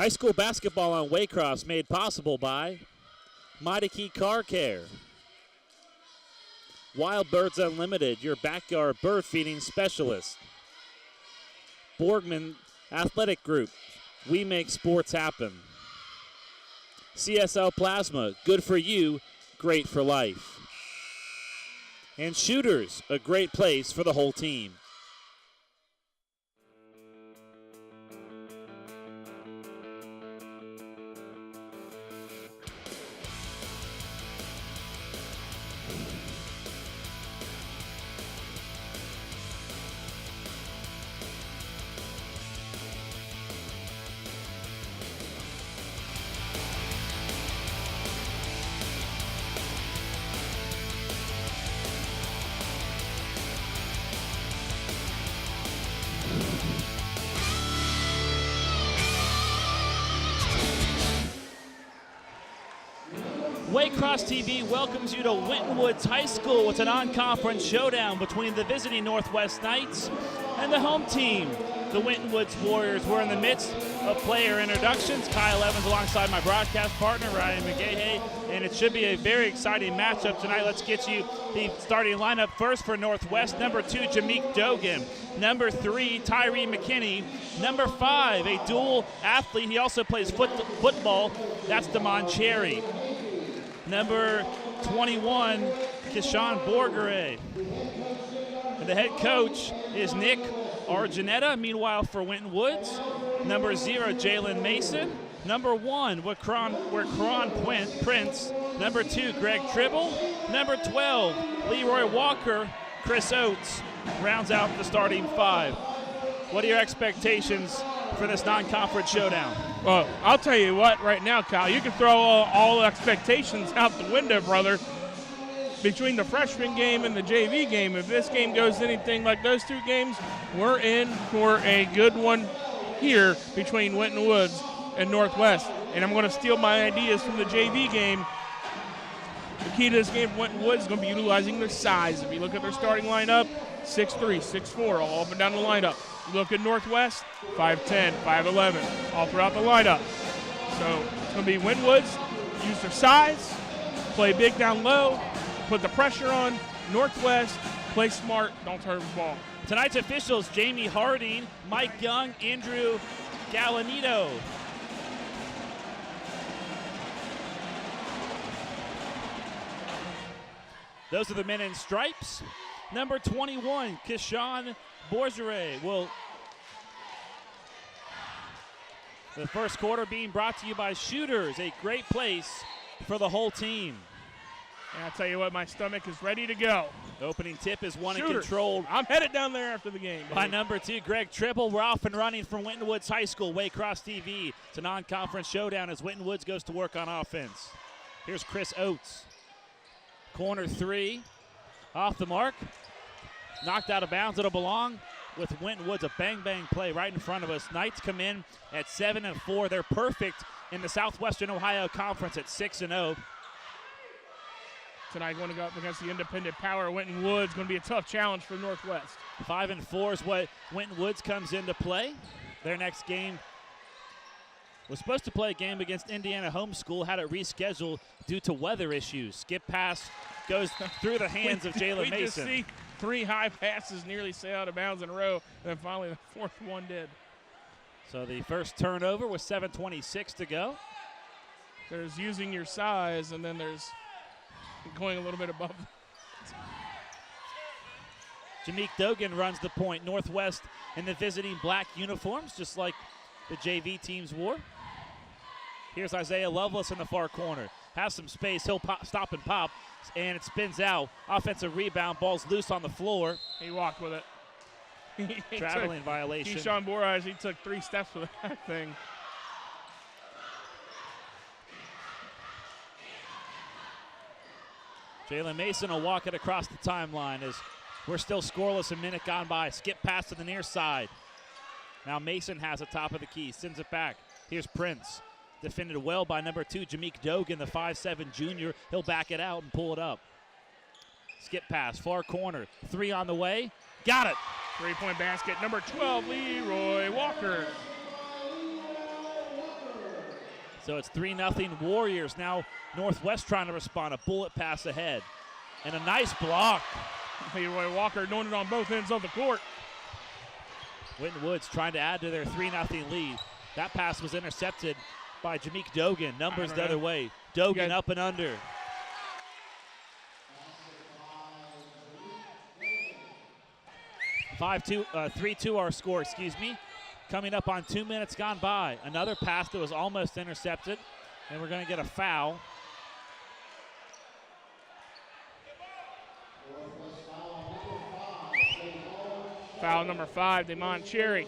High school basketball on Waycross made possible by Mighty Key Car Care. Wild Birds Unlimited, your backyard bird feeding specialist. Borgman Athletic Group, we make sports happen. CSL Plasma, good for you, great for life. And Shooters, a great place for the whole team. Waycross TV welcomes you to Winton Woods High School. It's a non-conference showdown between the visiting Northwest Knights and the home team, the Winton Woods Warriors. We're in the midst of player introductions. Kyle Evans alongside my broadcast partner, Ryan McGahey, and it should be a very exciting matchup tonight. Let's get you the starting lineup first for Northwest. Number 2, Jameek Dogan. Number 3, Tyree McKinney. Number 5, a dual athlete. He also plays football. That's Damon Cherry. Number 21, Kishan Borgere. And the head coach is Nick Arginetta. Meanwhile, for Winton Woods, number 0, Jalen Mason. Number 1, Wakron Prince. Number 2, Greg Tribble. Number 12, Leroy Walker. Chris Oates rounds out the starting 5. What are your expectations for this non-conference showdown? Well, I'll tell you what, right now, Kyle, you can throw all expectations out the window, brother. Between the freshman game and the JV game, if this game goes anything like those two games, we're in for a good one here between Winton Woods and Northwest. And I'm going to steal my ideas from the JV game. The key to this game for Winton Woods is going to be utilizing their size. If you look at their starting lineup, 6'3", 6'4", all up and down the lineup. You look at Northwest, 5'10", 5'11", all throughout the lineup. So it's going to be Winton Woods, use their size, play big down low, put the pressure on. Northwest, play smart, don't turn the ball. Tonight's officials, Jamie Harding, Mike Young, Andrew Galanito. Those are the men in stripes. Number 21, Kishan Borgere will. The first quarter being brought to you by Shooters, a great place for the whole team. And I'll tell you what, my stomach is ready to go. Opening tip is won Shooters. and controlled. I'm headed down there after the game, baby. By number 2, Greg Tribble. We're off and running from Winton Woods High School, Waycross TV. It's a non-conference showdown as Winton Woods goes to work on offense. Here's Chris Oates. Corner 3, off the mark. Knocked out of bounds. It'll belong with Winton Woods. A bang-bang play right in front of us. Knights come in at 7-4. They're perfect in the Southwestern Ohio Conference at 6-0. Tonight going to go up against the independent power. Winton Woods going to be a tough challenge for Northwest. 5-4 is what Winton Woods comes into play. Their next game was supposed to play a game against Indiana Home School, had it rescheduled due to weather issues. Skip pass goes through the hands of Jalen Mason. We just see 3 high passes nearly stay out of bounds in a row, and then finally the fourth one did. So the first turnover with 7:26 to go. There's using your size, and then there's going a little bit above. Jameek Dogan runs the point. Northwest in the visiting black uniforms, just like the JV teams wore. Here's Isaiah Lovelace in the far corner. Has some space. He'll stop and pop, and it spins out. Offensive rebound. Ball's loose on the floor. He walked with it. Traveling violation. Keyshawn Borgere, he took 3 steps with that thing. Jalen Mason will walk it across the timeline as we're still scoreless, a minute gone by. Skip pass to the near side. Now Mason has the top of the key, sends it back. Here's Prince. Defended well by number 2, Jameek Dogan, the 5'7 junior. He'll back it out and pull it up. Skip pass, far corner. 3 on the way. Got it. 3-point basket. Number 12, Leroy Walker. So it's 3-0 Warriors. Now Northwest trying to respond. A bullet pass ahead. And a nice block. Leroy Walker doing it on both ends of the court. Winton Woods trying to add to their 3-0 lead. That pass was intercepted by Jameek Dogan. Numbers the other way. Dogan up and under. 3-2 our score, Coming up on 2 minutes gone by. Another pass that was almost intercepted, and we're going to get a foul. Foul number 5, Damon Cherry.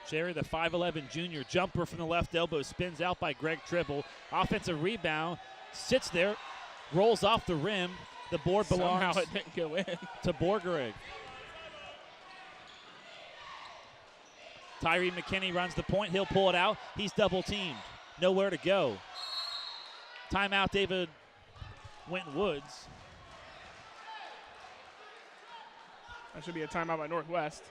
Cherry, the 5'11 junior, jumper from the left elbow, spins out by Greg Tribble. Offensive rebound, sits there, rolls off the rim. The board belongs Somehow it didn't go in. to Borgerig. Tyree McKinney runs the point. He'll pull it out. He's double teamed. Nowhere to go. Timeout, David Winton Woods. That should be a timeout by Northwest.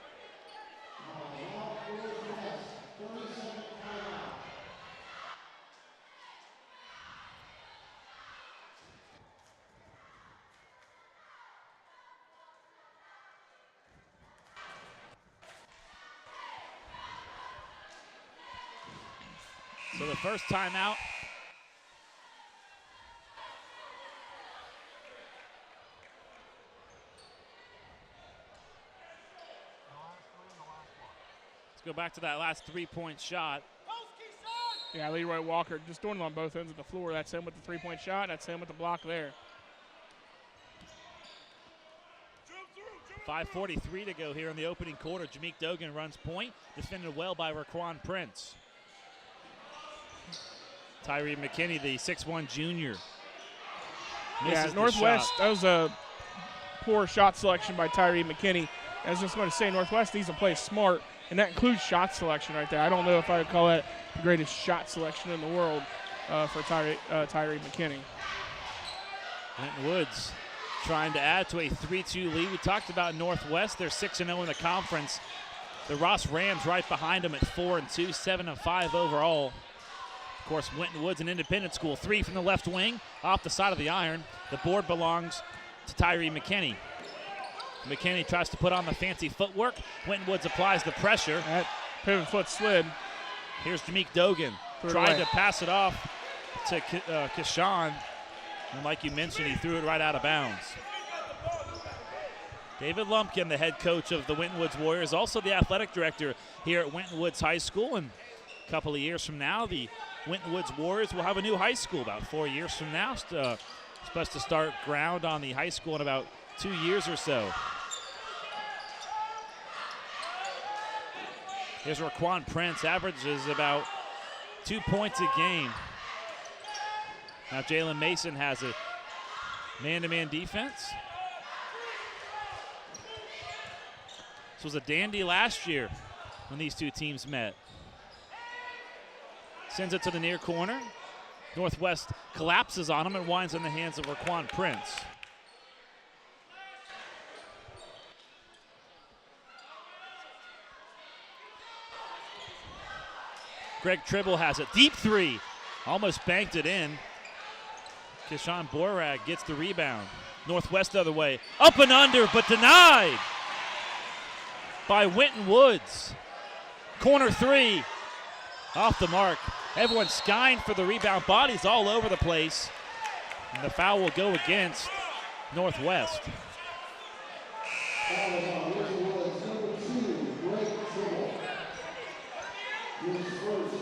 So the first timeout. Let's go back to that last three-point shot. Yeah, Leroy Walker just doing it on both ends of the floor. That's him with the three-point shot. That's him with the block there. 5:43 to go here in the opening quarter. Jameek Dogan runs point, defended well by Raquan Prince. Tyree McKinney, the 6'1 junior. Yeah, Northwest, that was a poor shot selection by Tyree McKinney. I was just going to say, Northwest needs to play smart, and that includes shot selection right there. I don't know if I would call that the greatest shot selection in the world for Tyree McKinney. Winton Woods trying to add to a 3-2 lead. We talked about Northwest. They're 6-0 in the conference. The Ross Rams right behind them at 4-2, 7-5 overall. Of course, Winton Woods, an independent school. 3 from the left wing, off the side of the iron. The board belongs to Tyree McKinney. McKinney tries to put on the fancy footwork. Winton Woods applies the pressure. That pivot foot slid. Here's Jameek Dogan trying to pass it off to Kishan. And like you mentioned, he threw it right out of bounds. David Lumpkin, the head coach of the Winton Woods Warriors, also the athletic director here at Winton Woods High School. And a couple of years from now, the Winton Woods Warriors will have a new high school about 4 years from now. Supposed to start ground on the high school in about 2 years or so. Here's Raquan Prince, averages about 2 points a game. Now Jalen Mason has a man-to-man defense. This was a dandy last year when these two teams met. Sends it to the near corner. Northwest collapses on him and winds in the hands of Raquan Prince. Greg Tribble has it. Deep three. Almost banked it in. Kishan Borag gets the rebound. Northwest the other way. Up and under, but denied by Winton Woods. Corner three. Off the mark. Everyone skying for the rebound. Bodies all over the place. And the foul will go against Northwest.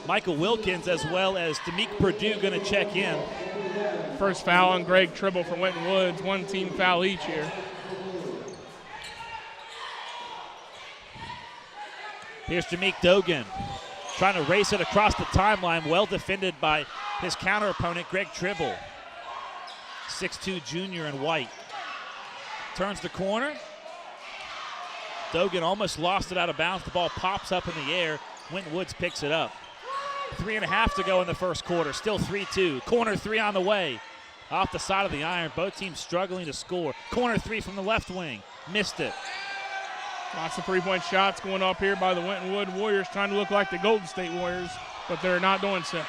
Michael Wilkins as well as Demeek Purdue going to check in. First foul on Greg Tribble for Winton Woods. One team foul each here. Here's Jameek Dogan trying to race it across the timeline. Well defended by his counter opponent, Greg Tribble. 6'2 junior in white. Turns the corner. Dogan almost lost it out of bounds. The ball pops up in the air. Winton Woods picks it up. 3.5 to go in the first quarter. Still 3-2. Corner three on the way. Off the side of the iron. Both teams struggling to score. Corner three from the left wing. Missed it. Lots of three-point shots going up here by the Winton Wood Warriors, trying to look like the Golden State Warriors, but they're not doing so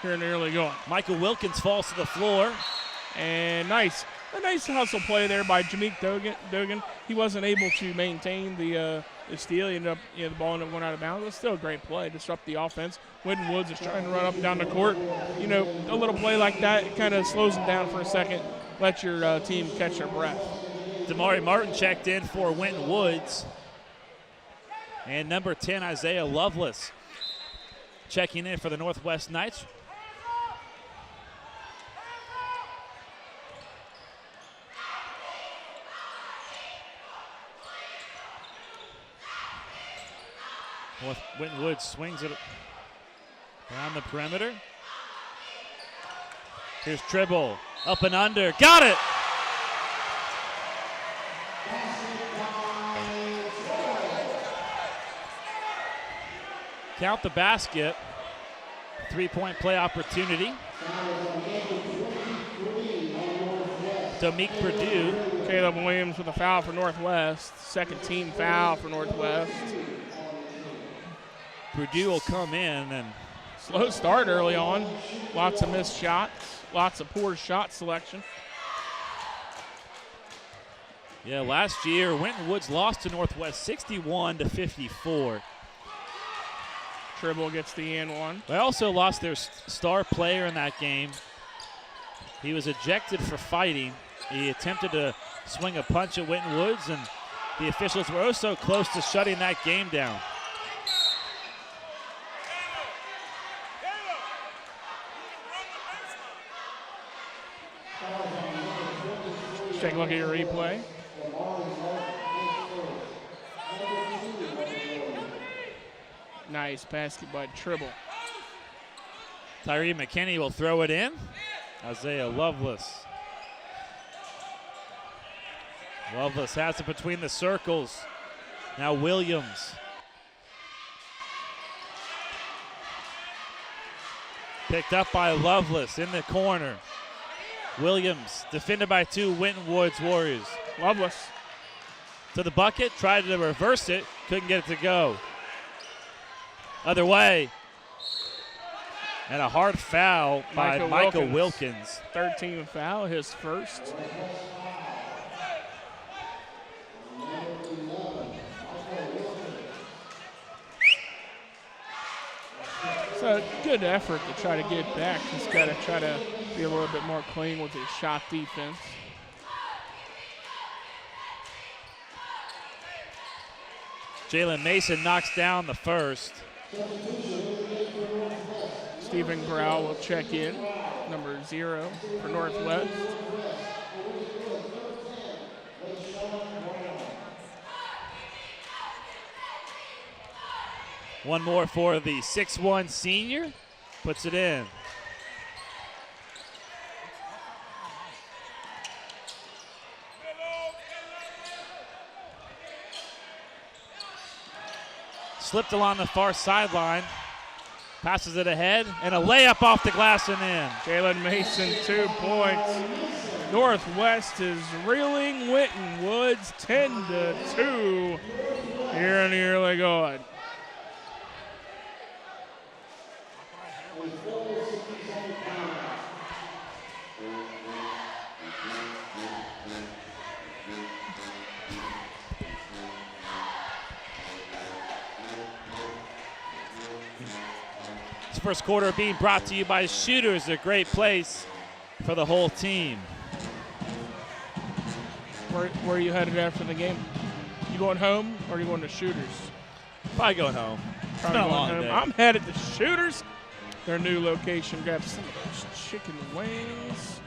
here in the early going. Michael Wilkins falls to the floor. And a nice hustle play there by Jameek Dogan. He wasn't able to maintain the steal. He ended up, the ball ended up going out of bounds. It was still a great play, disrupt the offense. Winton Woods is trying to run up and down the court. A little play like that, it kind of slows them down for a second, let your team catch their breath. Damari Martin checked in for Winton Woods. And number 10, Isaiah Lovelace, checking in for the Northwest Knights. Winton Woods swings it around the perimeter. Here's Tribble, up and under, got it! Count the basket. 3-point play opportunity. Dominique Purdue. Caleb Williams with a foul for Northwest. Second team foul for Northwest. Purdue will come in and slow start early on. Lots of missed shots. Lots of poor shot selection. Yeah, last year Winton Woods lost to Northwest 61-54. Tribble gets the and one. They also lost their star player in that game. He was ejected for fighting. He attempted to swing a punch at Winton Woods, and the officials were oh so close to shutting that game down. Let's take a look at your replay. Nice basket by Tribble. Tyree McKinney will throw it in. Isaiah Lovelace. Lovelace has it between the circles. Now Williams. Picked up by Lovelace in the corner. Williams defended by two Winton Woods Warriors. Lovelace to the bucket, tried to reverse it, couldn't get it to go. Other way. And a hard foul by Michael Wilkins. Third team foul, his first. So good effort to try to get back. He's got to try to be a little bit more clean with his shot defense. Jalen Mason knocks down the first. Stephen Grau will check in, number 0 for Northwest. One more for the 6'1" senior, puts it in. Slipped along the far sideline, passes it ahead, and a layup off the glass and in. Jalen Mason, 2 points. Northwest is reeling Winton Woods 10-2 here in the early going. This first quarter being brought to you by Shooters, a great place for the whole team. Where are you headed after the game? You going home or are you going to Shooters? Probably going home. Probably going home. I'm headed to Shooters, their new location. Grab some of those chicken wings.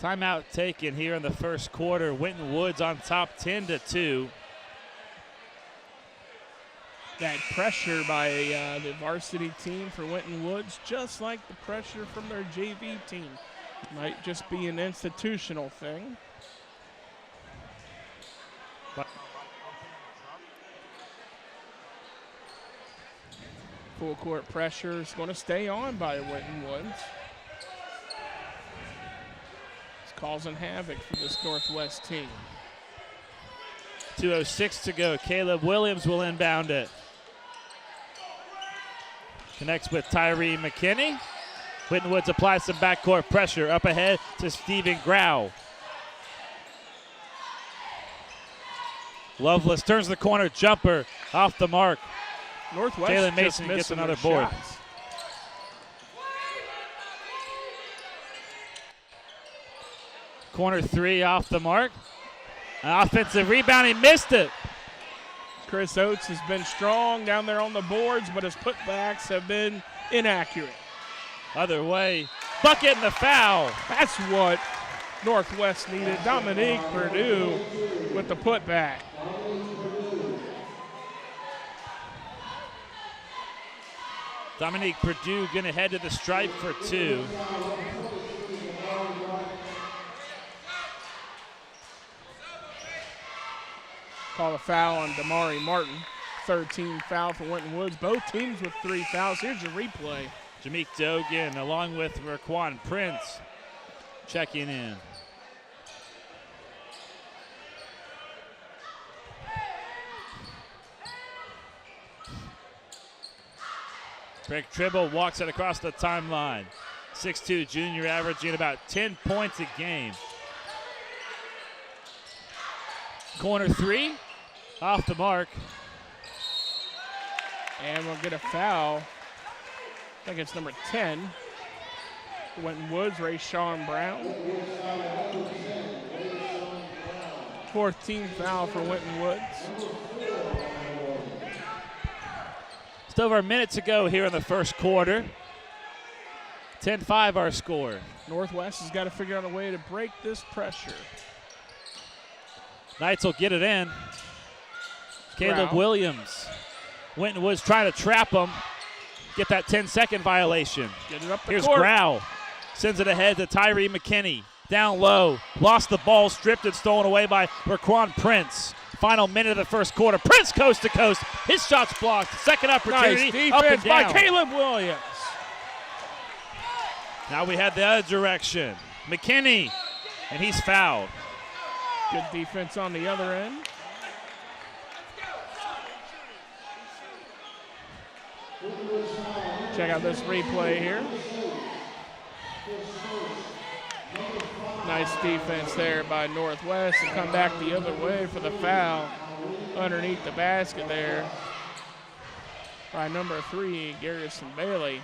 Timeout taken here in the first quarter. Winton Woods on top 10-2. That pressure by the varsity team for Winton Woods, just like the pressure from their JV team. Might just be an institutional thing. Full court pressure is going to stay on by Winton Woods. causing havoc for this Northwest team. 2:06 to go. Caleb Williams will inbound it. Connects with Tyree McKinney. Winton Woods applies some backcourt pressure. Up ahead to Stephen Grau. Lovelace turns the corner. Jumper off the mark. Northwest Jalen Mason gets another board. Shots. Corner three off the mark. An offensive rebound. He missed it. Chris Oates has been strong down there on the boards, but his putbacks have been inaccurate. Other way. Bucket and the foul. That's what Northwest needed. Dominique Purdue with the putback. Dominique Purdue going to head to the stripe for two. Call a foul on Damari Martin. Third team foul for Winton Woods. Both teams with 3 fouls. Here's your replay. Jameek Dogan along with Raquan Prince checking in. Greg Tribble walks it across the timeline. 6'2", junior, averaging about 10 points a game. Corner three, off the mark. And we'll get a foul. I think it's number 10. Winton Woods, Rayshawn Brown. Fourth team foul for Winton Woods. Just over a minute to go here in the first quarter. 10-5 our score. Northwest has got to figure out a way to break this pressure. Knights will get it in. Caleb Grau. Williams. Winton Woods trying to trap him. Get that 10-second violation. Get it up the Here's court. Grau. Sends it ahead to Tyree McKinney. Down low. Lost the ball. Stripped and stolen away by Raquan Prince. Final minute of the first quarter. Prince coast to coast. His shot's blocked. Second opportunity. Nice Up and defense by down. Caleb Williams. Now we had the other direction. McKinney. And he's fouled. Good defense on the other end. Check out this replay here. Nice defense there by Northwest to come back the other way for the foul underneath the basket there by number 3, Garrison Bailey.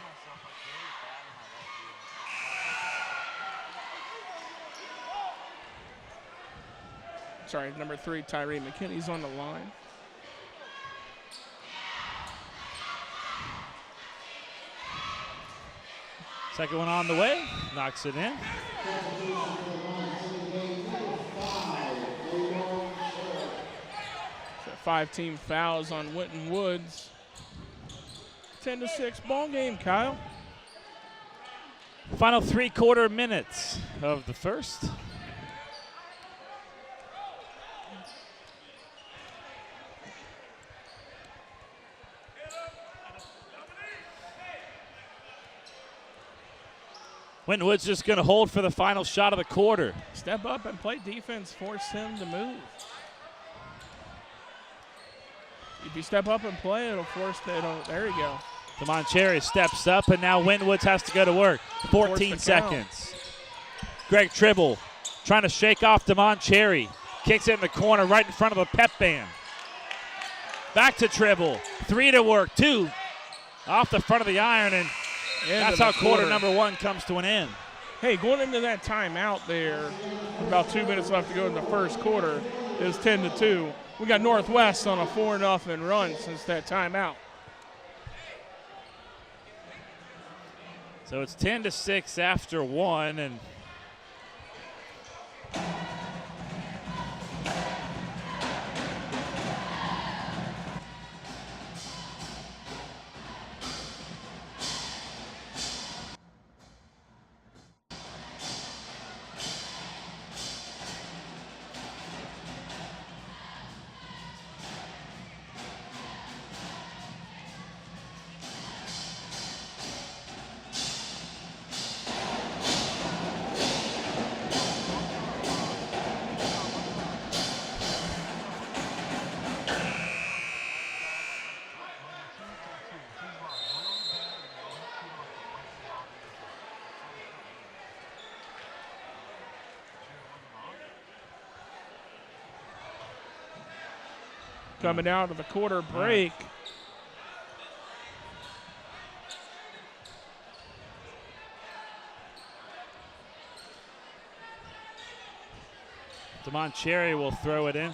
Sorry, number 3, Tyree McKinney's on the line. Second one on the way. Knocks it in. So 5 team fouls on Winton Woods. 10-6 ball game, Kyle. Final 3/4 minutes of the first. Winton Woods just going to hold for the final shot of the quarter. Step up and play defense, force him to move. If you step up and play, it'll force there you go. Damon Cherry steps up, and now Winton Woods has to go to work. 14 seconds. Greg Tribble trying to shake off Damon Cherry. Kicks it in the corner right in front of the pep band. Back to Tribble. 3 to work, 2 off the front of the iron, and that's how quarter number 1 comes to an end. Hey, going into that timeout there, about 2 minutes left to go in the first quarter, is 10-2. We got Northwest on a 4-0 run since that timeout. So it's 10-6 after 1, and coming out of the quarter break. Damon Cherry will throw it in.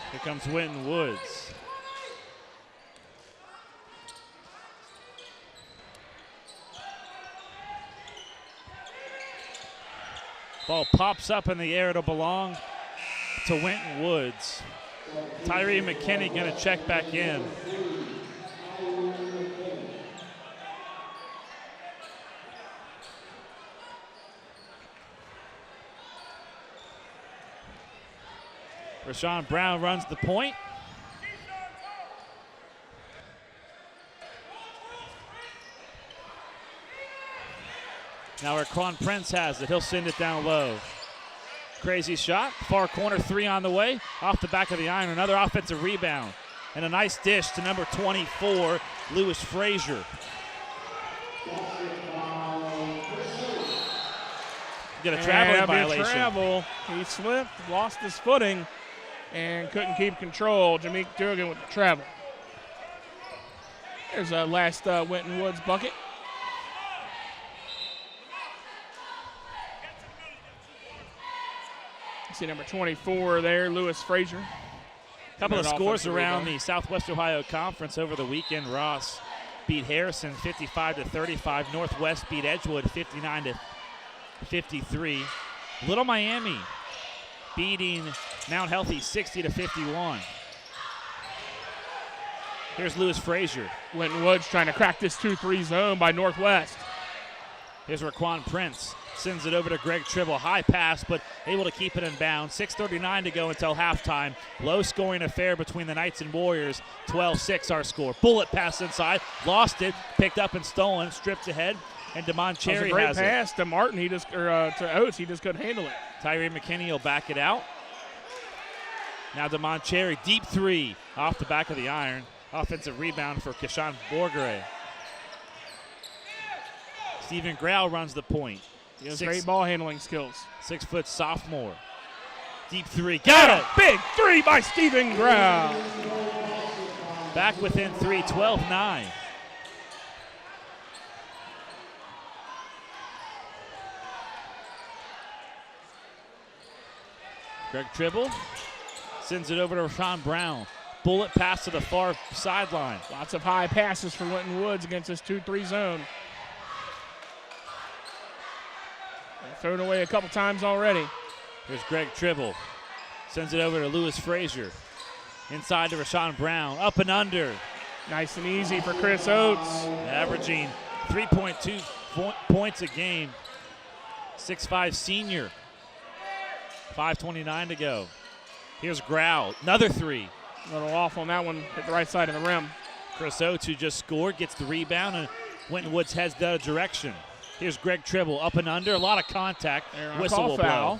Here comes Winton Woods. Ball pops up in the air. It'll belong to Winton Woods. Tyree McKinney going to check back in. Rashawn Brown runs the point. Now Raquan Prince has it. He'll send it down low. Crazy shot. Far corner three on the way. Off the back of the iron. Another offensive rebound. And a nice dish to number 24, Lewis Frazier. Get a traveling violation. Travel. He slipped, lost his footing, and couldn't keep control. Jameek Dugan with the travel. There's a last Winton Woods bucket. See number 24 there, Lewis Frazier. A couple of scores around the Southwest Ohio Conference over the weekend. Ross beat Harrison 55-35. Northwest beat Edgewood 59-53. Little Miami beating Mount Healthy 60-51. Here's Lewis Frazier. Winton Woods trying to crack this 2-3 zone by Northwest. Here's Raquan Prince. Sends it over to Greg Tribble. High pass, but able to keep it in bounds. 6:39 to go until halftime. Low-scoring affair between the Knights and Warriors. 12-6 our score. Bullet pass inside. Lost it. Picked up and stolen. Stripped ahead. And Damon Cherry has it. Great pass to Martin. To Oates. He just couldn't handle it. Tyree McKinney will back it out. Now Damon Cherry. Deep three off the back of the iron. Offensive rebound for Keshawn Borgere. Stephen Grau runs the point. He has great ball handling skills. 6-foot sophomore. Deep three. Got it! Big three by Stephen Grau. Back within three, 12-9. Greg Tribble sends it over to Rashawn Brown. Bullet pass to the far sideline. Lots of high passes for Winton Woods against this 2-3 zone. Thrown away a couple times already. Here's Greg Tribble. Sends it over to Lewis Frazier. Inside to Rashawn Brown. Up and under. Nice and easy for Chris Oates. Averaging 3.2 points a game. 6'5 senior. 5:29 to go. Here's Grau. Another three. A little off on that one. Hit the right side of the rim. Chris Oates, who just scored, gets the rebound, and Winton Woods heads the other direction. Here's Greg Tribble, up and under, a lot of contact. Whistle will blow.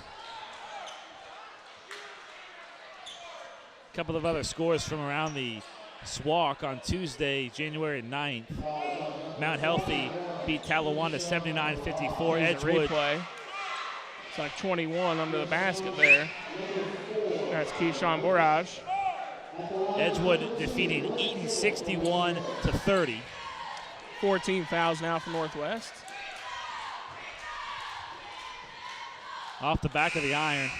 A couple of other scores from around the SWAC on Tuesday, January 9th. Mount Healthy beat Talawanda 79-54. Edgewood. Replay. It's like 21 under the basket there. That's Keyshawn Borage. Edgewood defeating Eaton 61-30. 14 fouls now for Northwest. Off the back of the iron.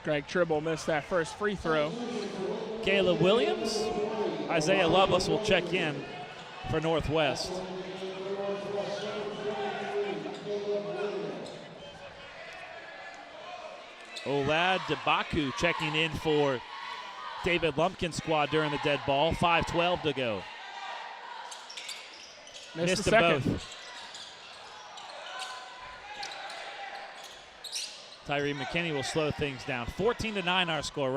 Greg Tribble missed that first free throw. Caleb Williams, Isaiah Lovelace will check in for Northwest. Olad Debaku checking in for David Lumpkin's squad during the dead ball. 5:12 to go. Missed them both. Tyree McKinney will slow things down. 14-9 our score.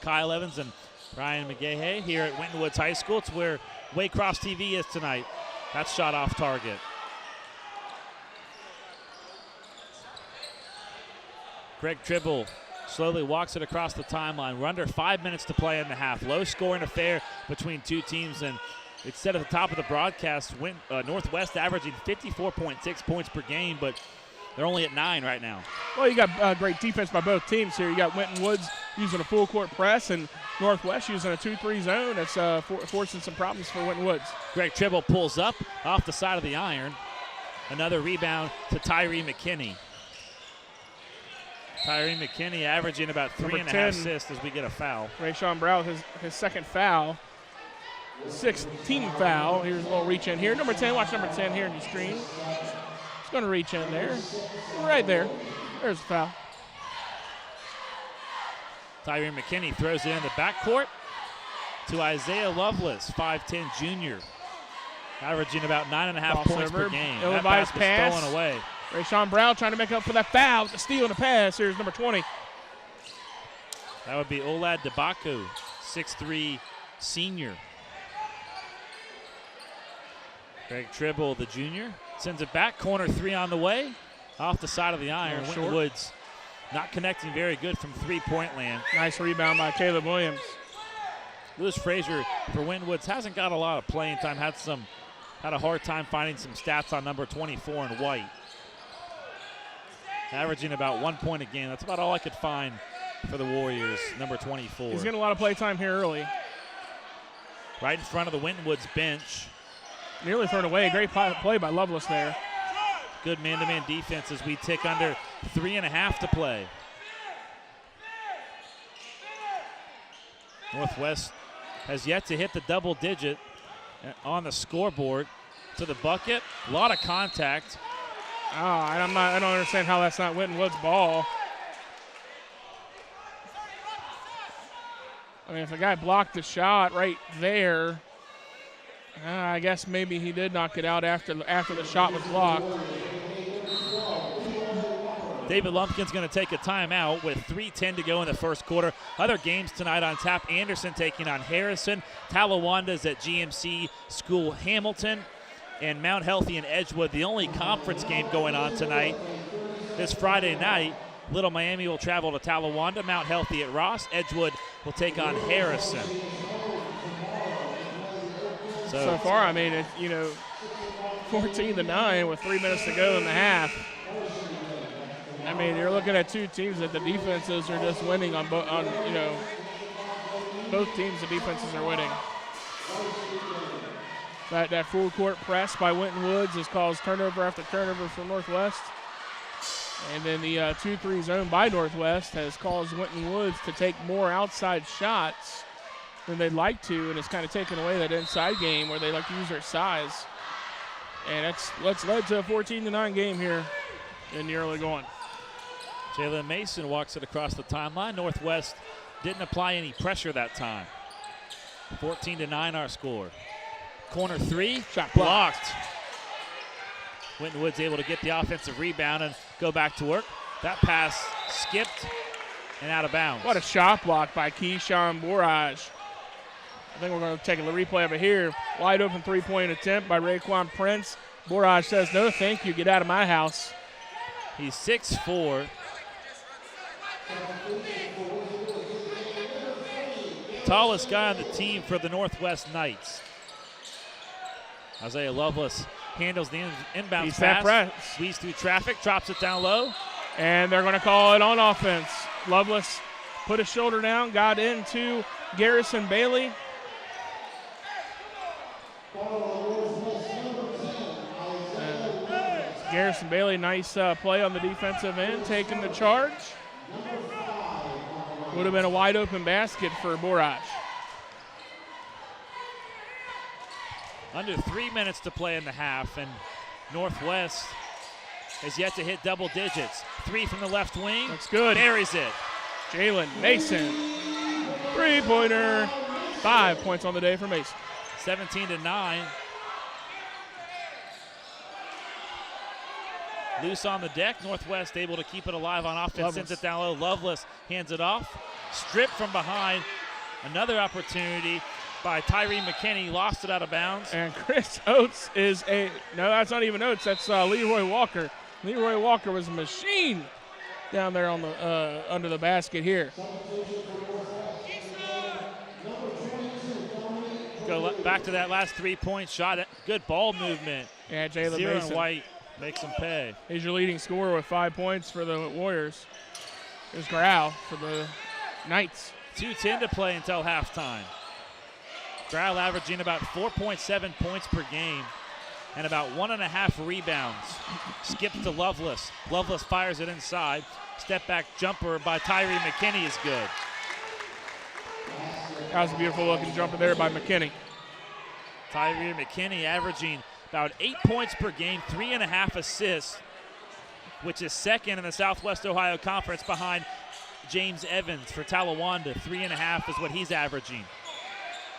Kyle Evans and Ryan McGahey here at Winton Woods High School. It's where Waycross TV is tonight. That's shot off target. Greg Tribble slowly walks it across the timeline. We're under 5 minutes to play in the half. Low scoring affair between two teams, and it's said at the top of the broadcast, Northwest averaging 54.6 points per game, but they're only at 9 right now. Well, you got great defense by both teams here. You got Winton Woods using a full court press and Northwest using a 2-3 zone. That's forcing some problems for Winton Woods. Greg Tribble pulls up off the side of the iron. Another rebound to Tyree McKinney. Tyree McKinney averaging about 3.5 assists as we get a foul. Rayshawn Brown, his second foul. 6th team foul. Here's a little reach in here. Number 10, watch number 10 here on your screen. He's going to reach in there. Right there. There's the foul. Tyree McKinney throws it in the backcourt to Isaiah Lovelace, 5'10 junior. Averaging about 9.5 points per game. That pass was stolen away. Rayshawn Brown trying to make up for that foul with the steal and the pass. Here's number 20. That would be Olad Debaku, 6'3 senior. Greg Tribble, the junior, sends it back. Corner 3 on the way. Off the side of the iron. Winton Woods not connecting very good from three-point land. Nice rebound by Caleb Williams. Lewis Frazier for Winton Woods hasn't got a lot of playing time. Had a hard time finding some stats on number 24 in white. Averaging about 1 point a game. That's about all I could find for the Warriors, number 24. He's getting a lot of play time here early. Right in front of the Winton Woods bench. Nearly thrown away. Great play by Lovelace there. Good man-to-man defense as we tick under 3.5 to play. Northwest has yet to hit the double digit on the scoreboard. To the bucket, a lot of contact. I don't understand how that's not Winton Woods' ball. I mean, if the guy blocked the shot right there, I guess maybe he did knock it out after the shot was blocked. David Lumpkin's going to take a timeout with 3:10 to go in the first quarter. Other games tonight on tap: Anderson taking on Harrison, Talawanda's at GMC School Hamilton, and Mount Healthy and Edgewood. The only conference game going on tonight this Friday night. Little Miami will travel to Talawanda, Mount Healthy at Ross. Edgewood will take on Harrison. So far, I mean, 14-9 with 3 minutes to go in the half. I mean, you're looking at two teams that the defenses are just winning on both teams. The defenses are winning. That full court press by Winton Woods has caused turnover after turnover for Northwest. And then the 2-3 zone by Northwest has caused Winton Woods to take more outside shots than they'd like to, and it's kind of taken away that inside game where they like to use their size. And that's led to a 14-9 game here in the early going. Jalen Mason walks it across the timeline. Northwest didn't apply any pressure that time. 14-9 our score. Corner 3, shot blocked. Winton Woods able to get the offensive rebound and go back to work. That pass skipped and out of bounds. What a shot block by Keyshawn Bourage. I think we're going to take a replay of it here. Wide open three-point attempt by Raekwon Prince. Bourage says, no, thank you. Get out of my house. He's 6'4". Tallest guy on the team for the Northwest Knights. Isaiah Lovelace handles the inbound pass. Squeeze through traffic, drops it down low. And they're going to call it on offense. Lovelace put his shoulder down, got into Garrison Bailey. Garrison Bailey, nice play on the defensive end, taking the charge. Would have been a wide open basket for Bourage. Under 3 minutes to play in the half, and Northwest has yet to hit double digits. 3 from the left wing. That's good. Buries it. Jalen Mason, three-pointer. 5 points on the day for Mason. 17-9. Loose on the deck. Northwest able to keep it alive on offense. Sends it down low. Lovelace hands it off. Stripped from behind. Another opportunity by Tyree McKinney. Lost it out of bounds. And Chris Oates is no, that's not even Oates. That's Leroy Walker. Leroy Walker was a machine down there on the under the basket here. Go back to that last three-point shot. Good ball movement. Yeah, Jalen Zero Mason. and White makes him pay. He's your leading scorer with 5 points for the Warriors. Here's Grau for the Knights. 2:10 to play until halftime. Grau averaging about 4.7 points per game and about 1.5 rebounds. Skips to Lovelace. Lovelace fires it inside. Step back jumper by Tyree McKinney is good. That was a beautiful looking jumper there by McKinney. Tyree McKinney averaging about 8 points per game, 3.5 assists, which is second in the Southwest Ohio Conference behind James Evans for Talawanda. 3.5 is what he's averaging.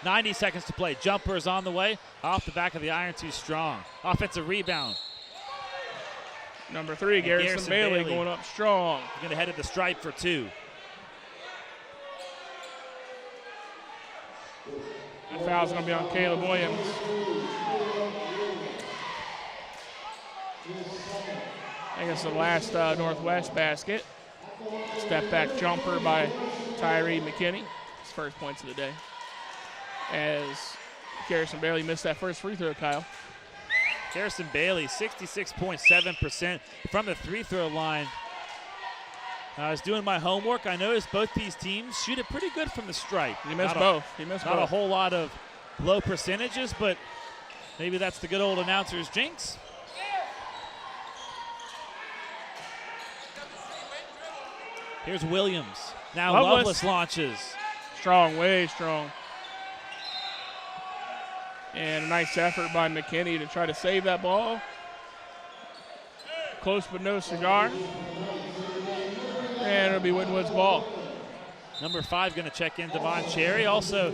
90 seconds to play. Jumper is on the way. Off the back of the iron, too strong. Offensive rebound. Number 3, Garrison Bailey going up strong. He's going to head to the stripe for 2. The foul's going to be on Caleb Williams. I guess the last Northwest basket. Step back jumper by Tyree McKinney. His first points of the day. As Garrison Bailey missed that first free throw, Kyle. Garrison Bailey, 66.7% from the free throw line. I was doing my homework. I noticed both these teams shoot it pretty good from the stripe. He missed both. Not a whole lot of low percentages, but maybe that's the good old announcer's jinx. Here's Williams. Now Lovelace launches. Strong, way strong. And a nice effort by McKinney to try to save that ball. Close but no cigar. And it'll be Wintonwood's ball. Number 5 going to check in, Devon Cherry. Also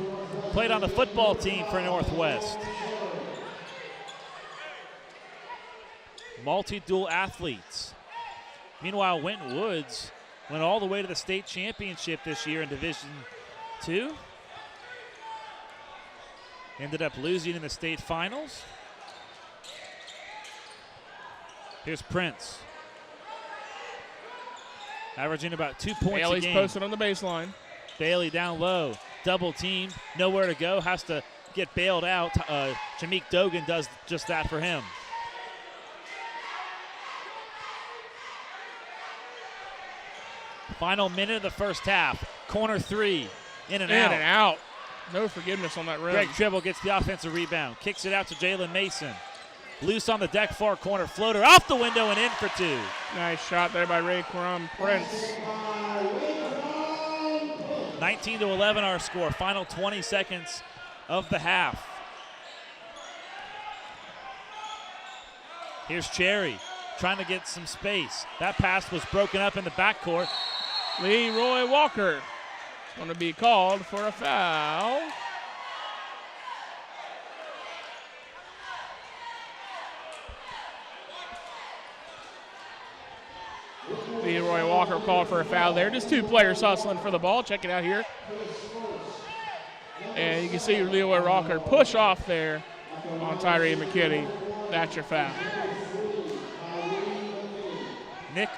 played on the football team for Northwest. Multi-dual athletes. Meanwhile, Winton Woods went all the way to the state championship this year in Division II. Ended up losing in the state finals. Here's Prince. Averaging about 2 points Bailey's a game. posted on the baseline. Bailey down low. Double team. Nowhere to go. Has to get bailed out. Jameek Dogan does just that for him. Final minute of the first half. Corner 3. In and out. In and out. No forgiveness on that rim. Greg Tribble gets the offensive rebound. Kicks it out to Jalen Mason. Loose on the deck, far corner. Floater off the window and in for 2. Nice shot there by Raekwon Prince. 19-11 our score. Final 20 seconds of the half. Here's Cherry trying to get some space. That pass was broken up in the backcourt. Leroy Walker going to be called for a foul. Leroy Walker called for a foul there. Just 2 players hustling for the ball. Check it out here. And you can see Leroy Walker push off there on Tyree McKinney. That's your foul. Nick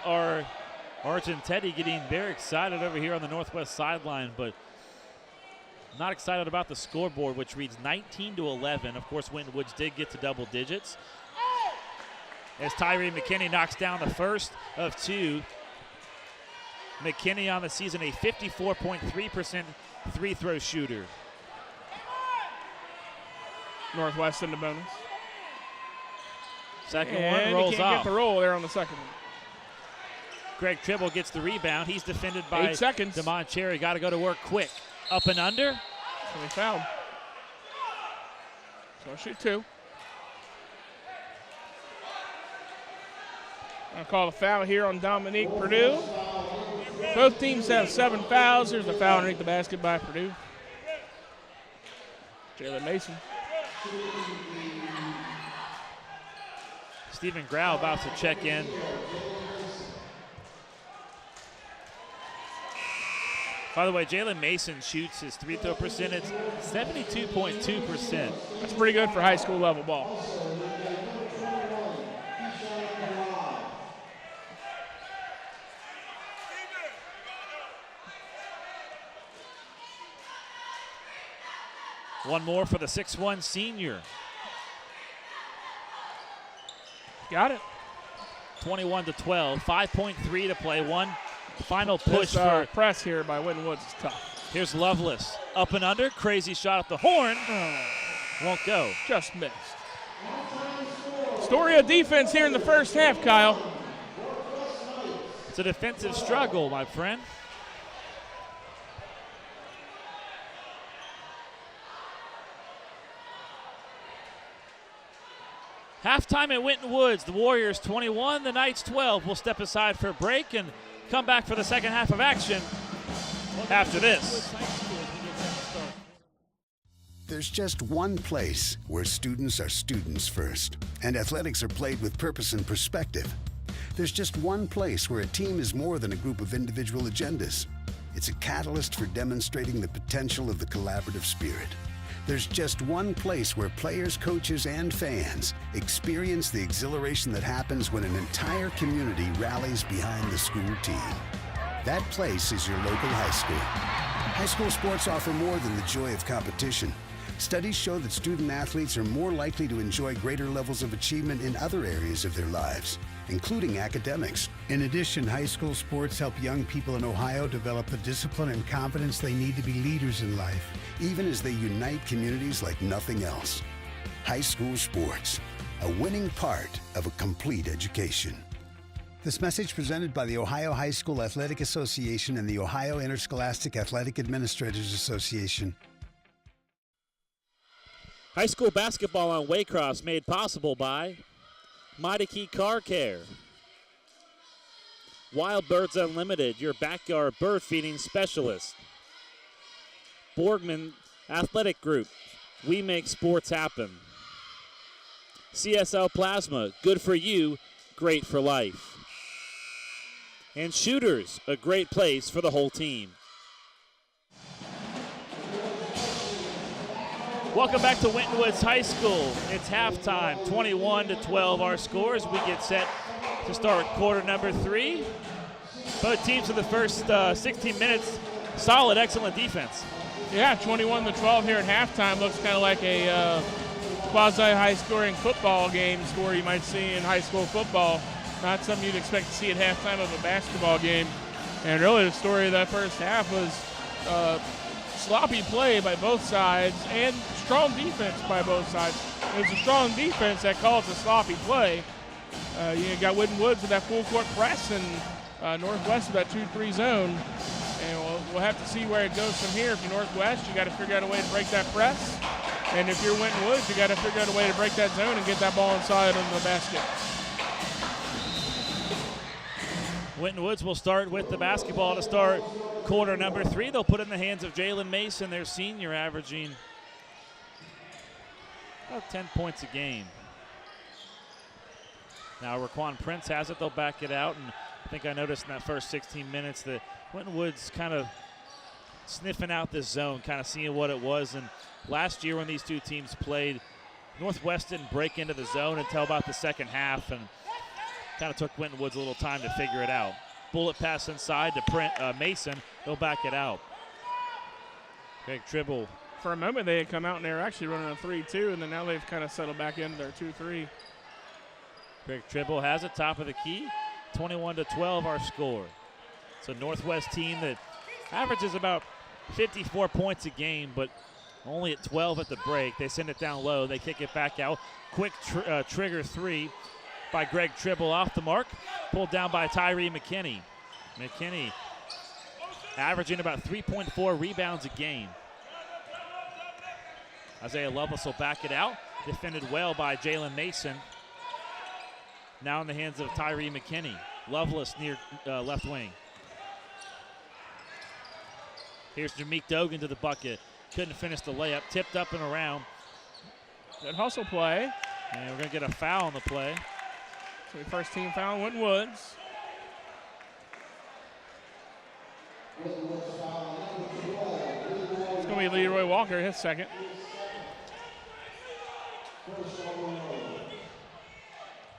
Argentetti getting very excited over here on the Northwest sideline, but not excited about the scoreboard, which reads 19-11. Of course, Winton Woods did get to double digits. As Tyree McKinney knocks down the first of 2. McKinney on the season a 54.3% free throw shooter. Northwest in the bonus. Second one rolls he can't off. get the roll there on the second one. Greg Tribble gets the rebound. He's defended by 8 seconds. Damon Cherry. Got to go to work quick. Up and under. So they fouled. So shoot 2. I'll call a foul here on Dominique Purdue. Both teams have 7 fouls. There's a foul underneath the basket by Purdue. Jalen Mason. Stephen Grau about to check in. By the way, Jalen Mason shoots his free throw percentage 72.2%. That's pretty good for high school level ball. One more for the 6'1 senior. Got it. 21-12, 5.3 to play. One final push This, for press here by Winton Woods is tough. Here's Lovelace. Up and under, crazy shot at the horn. Won't go. Just missed. Story of defense here in the first half, Kyle. It's a defensive struggle, my friend. Halftime at Winton Woods, the Warriors 21, the Knights 12. We'll step aside for a break and come back for the second half of action after this. There's just one place where students are students first, and athletics are played with purpose and perspective. There's just one place where a team is more than a group of individual agendas. It's a catalyst for demonstrating the potential of the collaborative spirit. There's just one place where players, coaches, and fans experience the exhilaration that happens when an entire community rallies behind the school team. That place is your local high school. High school sports offer more than the joy of competition. Studies show that student athletes are more likely to enjoy greater levels of achievement in other areas of their lives, including academics. In addition, high school sports help young people in Ohio develop the discipline and confidence they need to be leaders in life, even as they unite communities like nothing else. High school sports, a winning part of a complete education. This message presented by the Ohio High School Athletic Association and the Ohio Interscholastic Athletic Administrators Association. High school basketball on Waycross made possible by Mighty Key Car Care, Wild Birds Unlimited, your backyard bird feeding specialist, Borgman Athletic Group, we make sports happen, CSL Plasma, good for you, great for life, and Shooters, a great place for the whole team. Welcome back to Winton Woods High School. It's halftime, 21-12 our scores. We get set to start quarter number 3. Both teams in the first 16 minutes, solid, excellent defense. Yeah, 21-12 here at halftime. Looks kind of like a quasi-high scoring football game score you might see in high school football. Not something you'd expect to see at halftime of a basketball game. And really the story of that first half was sloppy play by both sides and strong defense by both sides. It was a strong defense that caused a sloppy play. You got Winton Woods with that full court press and Northwest with that 2-3 zone. And we'll have to see where it goes from here. If you're Northwest, you got to figure out a way to break that press. And if you're Winton Woods, you got to figure out a way to break that zone and get that ball inside on the basket. Winton Woods will start with the basketball to start quarter number 3. They'll put it in the hands of Jalen Mason, their senior, averaging about 10 points a game. Now Raquan Prince has it. They'll back it out. And I think I noticed in that first 16 minutes that Winton Woods kind of sniffing out this zone, kind of seeing what it was. And last year when these two teams played, Northwest didn't break into the zone until about the second half, and kind of took Winton Woods a little time to figure it out. Bullet pass inside to Mason. They'll back it out. Greg Tribble. For a moment, they had come out and they were actually running a 3-2, and then now they've kind of settled back into their 2-3. Greg Tribble has it, top of the key. 21-12 our score. It's a Northwest team that averages about 54 points a game, but only at 12 at the break. They send it down low. They kick it back out. Quick trigger 3 by Greg Tribble off the mark. Pulled down by Tyree McKinney. McKinney averaging about 3.4 rebounds a game. Isaiah Lovelace will back it out. Defended well by Jalen Mason. Now in the hands of Tyree McKinney. Lovelace near left wing. Here's Jameek Dogan to the bucket. Couldn't finish the layup. Tipped up and around. Good hustle play. And we're going to get a foul on the play. So the first team foul, Winton Woods. It's going to be Leroy Walker, his second.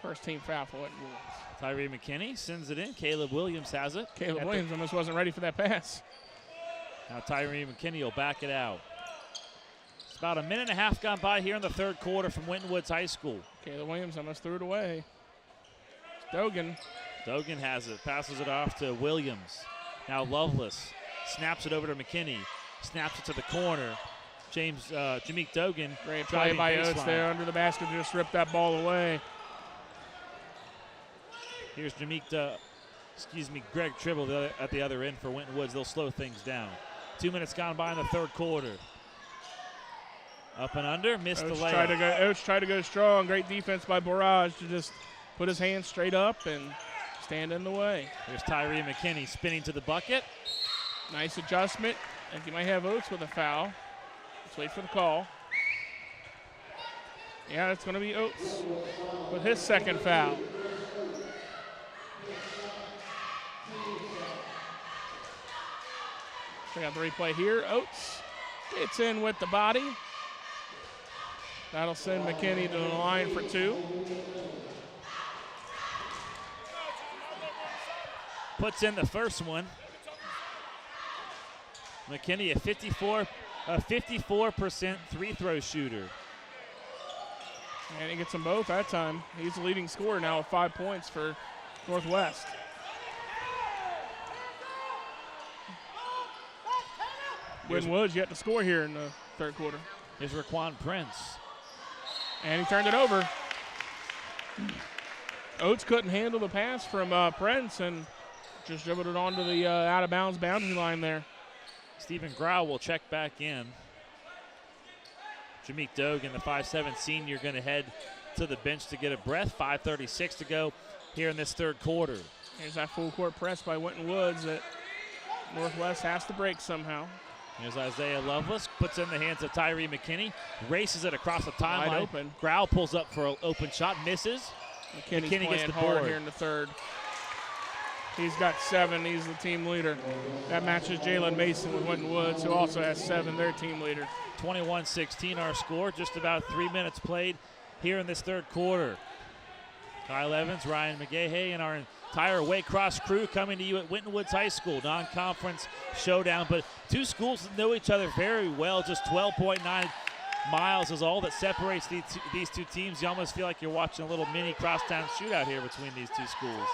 First team foul for Winton Woods. Tyree McKinney sends it in. Caleb Williams has it. Caleb Williams almost wasn't ready for that pass. Now Tyree McKinney will back it out. about a minute and a half gone by here in the third quarter from Winton Woods High School. Kayla Williams almost threw it away. Dogan. Dogan has it, passes it off to Williams. Now Lovelace snaps it over to McKinney, snaps it to the corner. Jameek Dogan. Great play by Oates there under the basket, just ripped that ball away. Here's Greg Tribble at the other end for Winton Woods. They'll slow things down. 2 minutes gone by in the third quarter. Up and under, missed the layup. Oates tried to go strong. Great defense by Barrage to just put his hands straight up and stand in the way. Here's Tyree McKinney spinning to the bucket. Nice adjustment. I think you might have Oates with a foul. Let's wait for the call. Yeah, it's going to be Oates with his second foul. Check out the replay here. Oates gets in with the body. That'll send McKinney to the line for two. Puts in the first one. McKinney, a 54% free throw shooter. And he gets them both that time. He's the leading scorer now with 5 points for Northwest. Winton Woods yet to score here in the third quarter. Here's Raquan Prince. And he turned it over. Oates couldn't handle the pass from Prince and just dribbled it onto the out-of-bounds boundary line there. Stephen Grau will check back in. Jameek Dogan, the 5'7" senior, going to head to the bench to get a breath. 5:36 to go here in this third quarter. Here's that full-court press by Winton Woods that Northwest has to break somehow. Here's Isaiah Lovelace, puts it in the hands of Tyree McKinney, races it across the timeline. Wide open. Grau pulls up for an open shot, misses. McKinney gets the hard here in the third. He's got 7. He's the team leader. That matches Jalen Mason with Winton Woods, who also has 7, their team leader. 21-16 our score. Just about 3 minutes played here in this third quarter. Kyle Evans, Ryan McGahey, and our entire Waycross crew coming to you at Winton Woods High School. Non-conference showdown, but two schools that know each other very well. Just 12.9 miles is all that separates these two teams. You almost feel like you're watching a little mini crosstown shootout here between these two schools.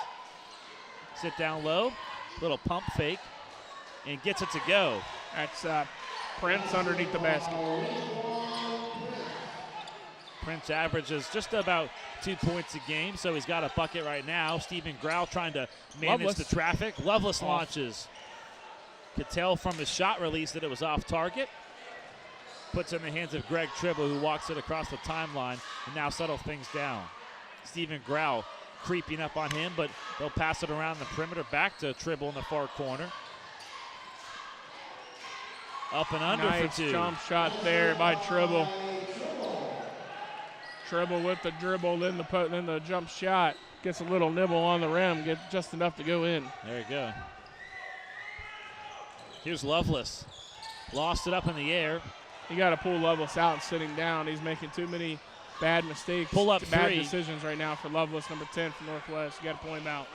Sit down low, little pump fake, and gets it to go. That's Prince underneath the basket. Prince averages just about 2 points a game, so he's got a bucket right now. Stephen Grau trying to manage the traffic. Lovelace launches. Could tell from his shot release that it was off target. Puts it in the hands of Greg Tribble, who walks it across the timeline and now settles things down. Stephen Grau creeping up on him, but they'll pass it around the perimeter back to Tribble in the far corner. Up and under nice for two. Jump shot there by Tribble. Tribble with the dribble, then the jump shot. Gets a little nibble on the rim, gets just enough to go in. There you go. Here's Lovelace. Lost it up in the air. You got to pull Lovelace out sitting down. He's making too many bad mistakes. Pull up bad three. Decisions right now for Lovelace, number 10 from Northwest. You got to pull him out.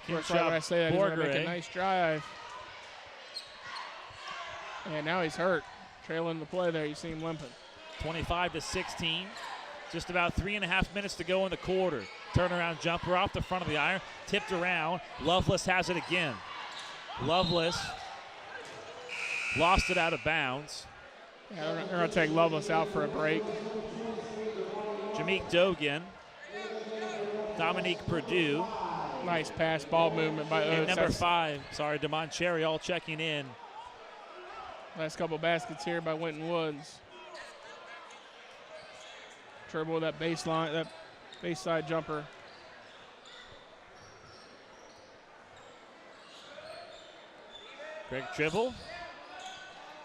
That's right when I say that, he's going to make a nice drive. And now he's hurt. Trailing the play there, you see him limping. 25-16. Just about 3.5 minutes to go in the quarter. Turnaround jumper off the front of the iron. Tipped around. Lovelace has it again. Lovelace lost it out of bounds. Yeah, they're going to take Lovelace out for a break. Jameek Dogan. Dominique Perdue. Nice pass, ball movement by Oates. And number 5, Damon Cherry, all checking in. Last couple baskets here by Winton Woods. Tribble with that baseline, that base side jumper. Greg Tribble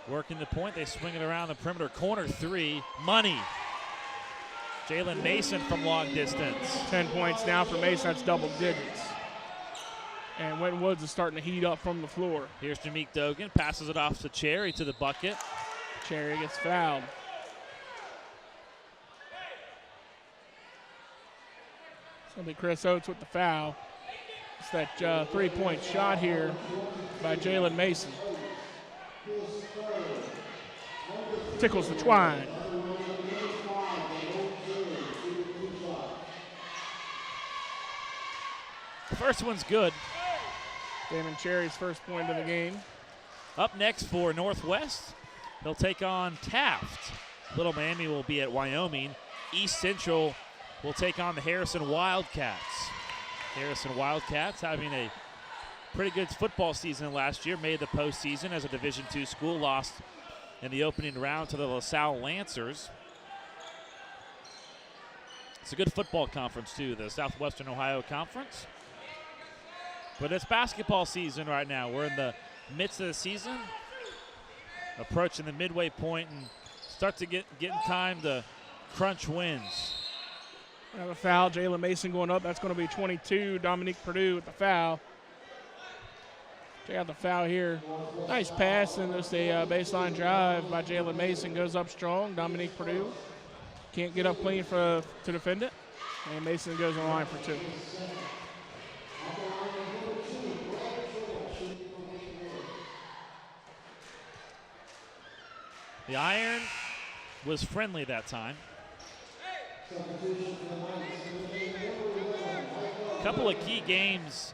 working the point. They swing it around the perimeter. Corner 3, money. Jalen Mason from long distance. 10 points now for Mason. That's double digits. And Winton Woods is starting to heat up from the floor. Here's Jameek Dogan. Passes it off to Cherry to the bucket. Cherry gets fouled. It's going to be Chris Oates with the foul. It's that 3-point shot here by Jalen Mason. tickles the twine. The first one's good. Damon Cherry's first point of the game. Up next for Northwest, they'll take on Taft. Little Miami will be at Wyoming. East Central will take on the Harrison Wildcats. Harrison Wildcats having a pretty good football season last year, made the postseason as a Division II school, lost in the opening round to the LaSalle Lancers. It's a good football conference too, the Southwestern Ohio Conference. But it's basketball season right now. We're in the midst of the season, approaching the midway point, and start to get in time to crunch wins. We have a foul. Jalen Mason going up. That's going to be 22. Dominique Purdue with the foul. Check out the foul here. Nice pass, and just a baseline drive by Jalen Mason. Goes up strong. Dominique Purdue can't get up clean to defend it. And Mason goes on line for 2. The iron was friendly that time. A couple of key games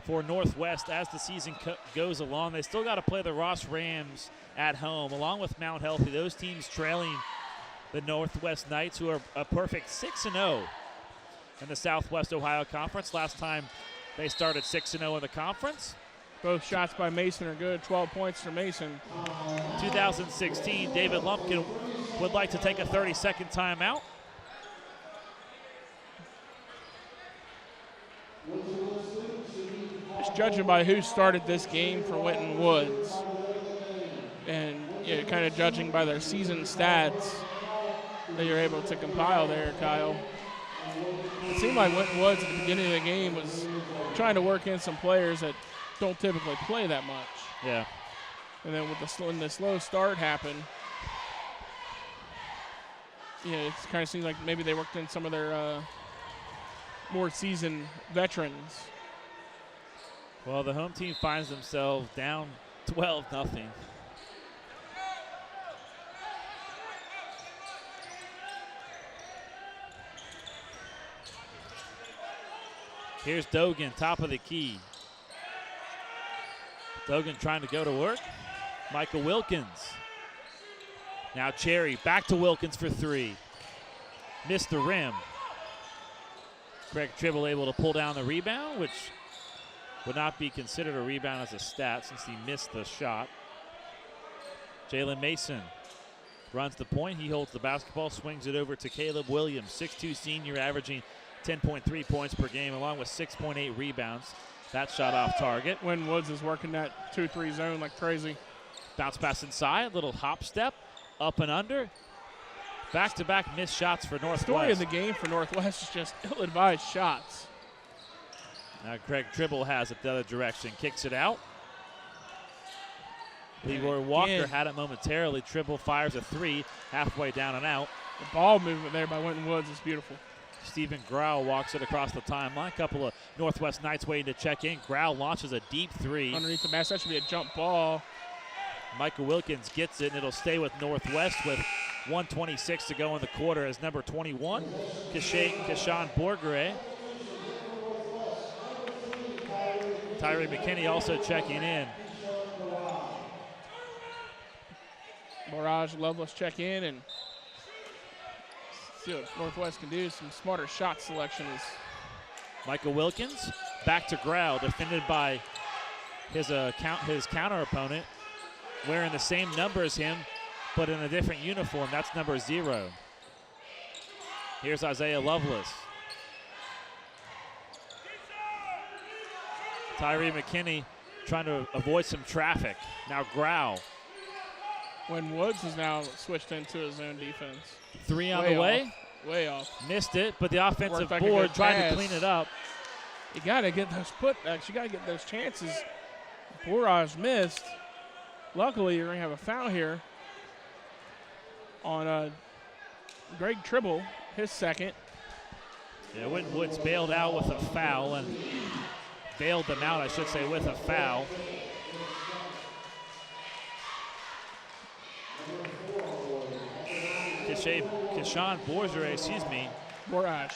for Northwest as the season goes along. They still got to play the Ross Rams at home, along with Mount Healthy. Those teams trailing the Northwest Knights, who are a perfect 6-0 in the Southwest Ohio Conference. Last time they started 6-0 in the conference. Both shots by Mason are good. 12 points for Mason. 2016, David Lumpkin would like to take a 30-second timeout. Just judging by who started this game for Winton Woods, and kind of judging by their season stats that you're able to compile there, Kyle. It seemed like Winton Woods at the beginning of the game was trying to work in some players that don't typically play that much. Yeah. And then when the slow start happened, it kind of seemed like maybe they worked in some of their more seasoned veterans. Well, the home team finds themselves down 12-0. Here's Dogan, top of the key. Dogan trying to go to work. Michael Wilkins. Now Cherry, back to Wilkins for 3. Missed the rim. Craig Tribble able to pull down the rebound, which would not be considered a rebound as a stat since he missed the shot. Jalen Mason runs the point. He holds the basketball, swings it over to Caleb Williams, 6'2 senior, averaging 10.3 points per game, along with 6.8 rebounds. That shot off target. Winton Woods is working that 2-3 zone like crazy. Bounce pass inside, little hop step, up and under. Back-to-back missed shots for Northwest. The story of the game for Northwest is just ill-advised shots. Now Craig Tribble has it the other direction, kicks it out. Leroy Walker had it momentarily. Tribble fires a 3, halfway down and out. The ball movement there by Winton Woods is beautiful. Stephen Grau walks it across the timeline. A couple of Northwest Knights waiting to check in. Grau launches a deep 3. Underneath the basket, that should be a jump ball. Michael Wilkins gets it, and it'll stay with Northwest with 1:26 to go in the quarter as number 21, Kashawn Bourgeret. Tyree McKinney also checking in. Barrage Loveless check in and see what Northwest can do. Some smarter shot selection is. Michael Wilkins back to Grau, defended by his counter opponent, wearing the same number as him, but in a different uniform. That's number 0. Here's Isaiah Lovelace. Tyree McKinney trying to avoid some traffic. Now Grau. When Woods is now switched into his own defense. 3 on the way. Way off. Missed it, but the offensive like board trying to clean it up. You got to get those putbacks. You got to get those chances. Bourrage missed. Luckily, you're going to have a foul here on Greg Tribble, his second. Yeah, Winton Woods bailed out with a foul, and bailed them out, I should say, with a foul. Kashawn Borzere, excuse me. Borage.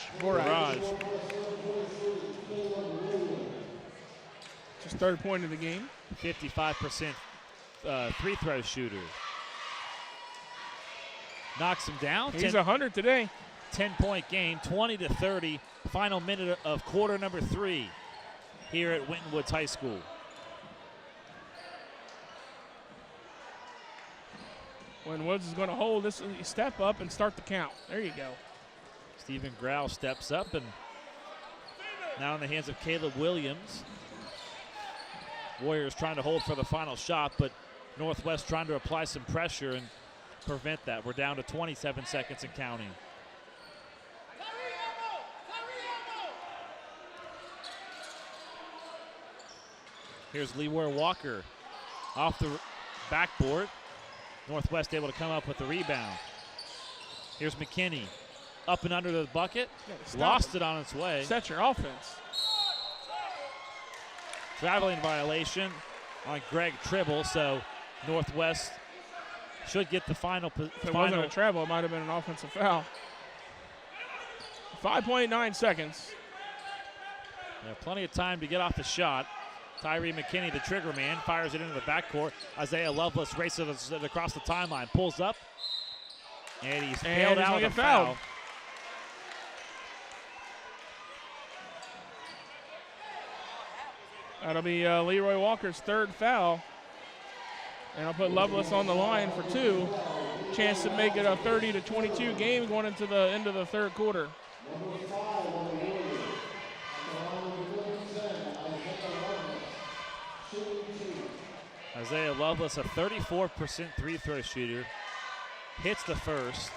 Just third point of the game. 55% free throw shooter. Knocks him down. He's 100 today. 10-point game, 20-30. Final minute of quarter number 3 here at Winton Woods High School. When Woods is going to hold this, step up and start the count. There you go. Stephen Grau steps up, and now in the hands of Caleb Williams. Warriors trying to hold for the final shot, but Northwest trying to apply some pressure and prevent that. We're down to 27 seconds and counting. Here's Leroy Walker off the backboard. Northwest able to come up with the rebound. Here's McKinney up and under the bucket. Lost it on its way. Set your offense. Traveling violation on Greg Tribble, so Northwest should get the final. If it wasn't a travel, it might have been an offensive foul. 5.9 seconds. Plenty of time to get off the shot. Tyree McKinney, the trigger man, fires it into the backcourt. Isaiah Lovelace races it across the timeline, pulls up, and he's bailed out with a foul. That'll be Leroy Walker's third foul. And I'll put Lovelace on the line for 2. Chance to make it a 30-22 game going into the end of the third quarter. Isaiah Lovelace, a 34% free throw shooter, hits the first,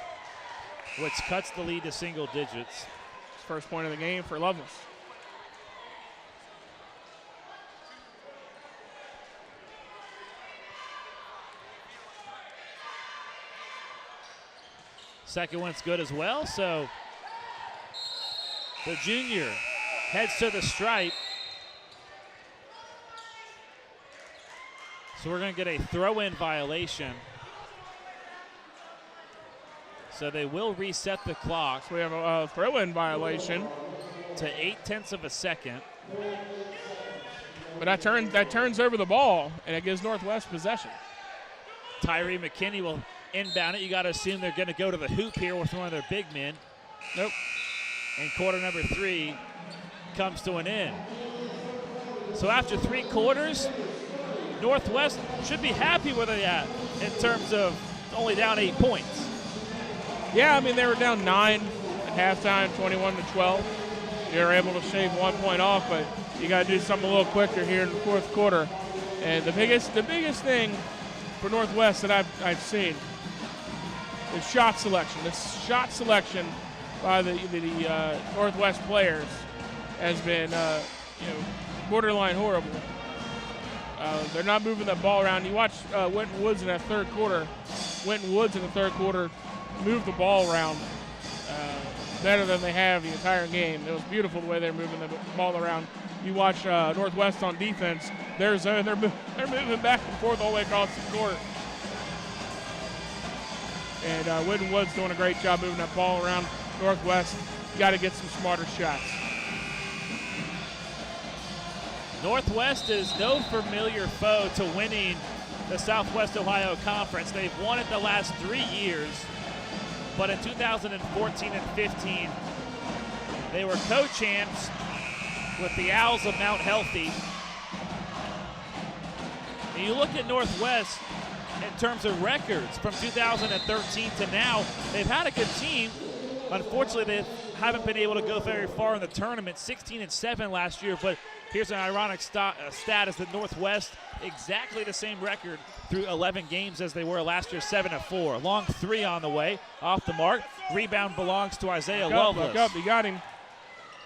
which cuts the lead to single digits. First point of the game for Lovelace. Second one's good as well, so the junior heads to the stripe. So we're going to get a throw-in violation. So they will reset the clock. So we have a throw-in violation to 0.8 of a second. But that turns over the ball, and it gives Northwest possession. Tyree McKinney will inbound it. You got to assume they're going to go to the hoop here with one of their big men. Nope. And quarter number 3 comes to an end. So after 3 quarters, Northwest should be happy where they're at in terms of only down 8 points. Yeah, I mean, they were down 9 at halftime, 21-12. They were able to shave 1 point off, but you got to do something a little quicker here in the fourth quarter. And the biggest thing for Northwest that I've seen is shot selection. The shot selection by the Northwest players has been borderline horrible. They're not moving that ball around. You watch Winton Woods in that third quarter. Winton Woods in the third quarter moved the ball around better than they have the entire game. It was beautiful the way they're moving the ball around. You watch Northwest on defense. They're moving back and forth all the way across the court. And Winton Woods doing a great job moving that ball around. Northwest got to get some smarter shots. Northwest is no familiar foe to winning the Southwest Ohio Conference. They've won it the last 3 years, but in 2014 and 15, they were co-champs with the Owls of Mount Healthy. And you look at Northwest in terms of records from 2013 to now, they've had a good team. Unfortunately, they haven't been able to go very far in the tournament. 16-7 last year, but here's an ironic stat is that Northwest exactly the same record through 11 games as they were last year, 7-4. Long 3 on the way, off the mark. Rebound belongs to Isaiah Lovelace. Look up, you got him.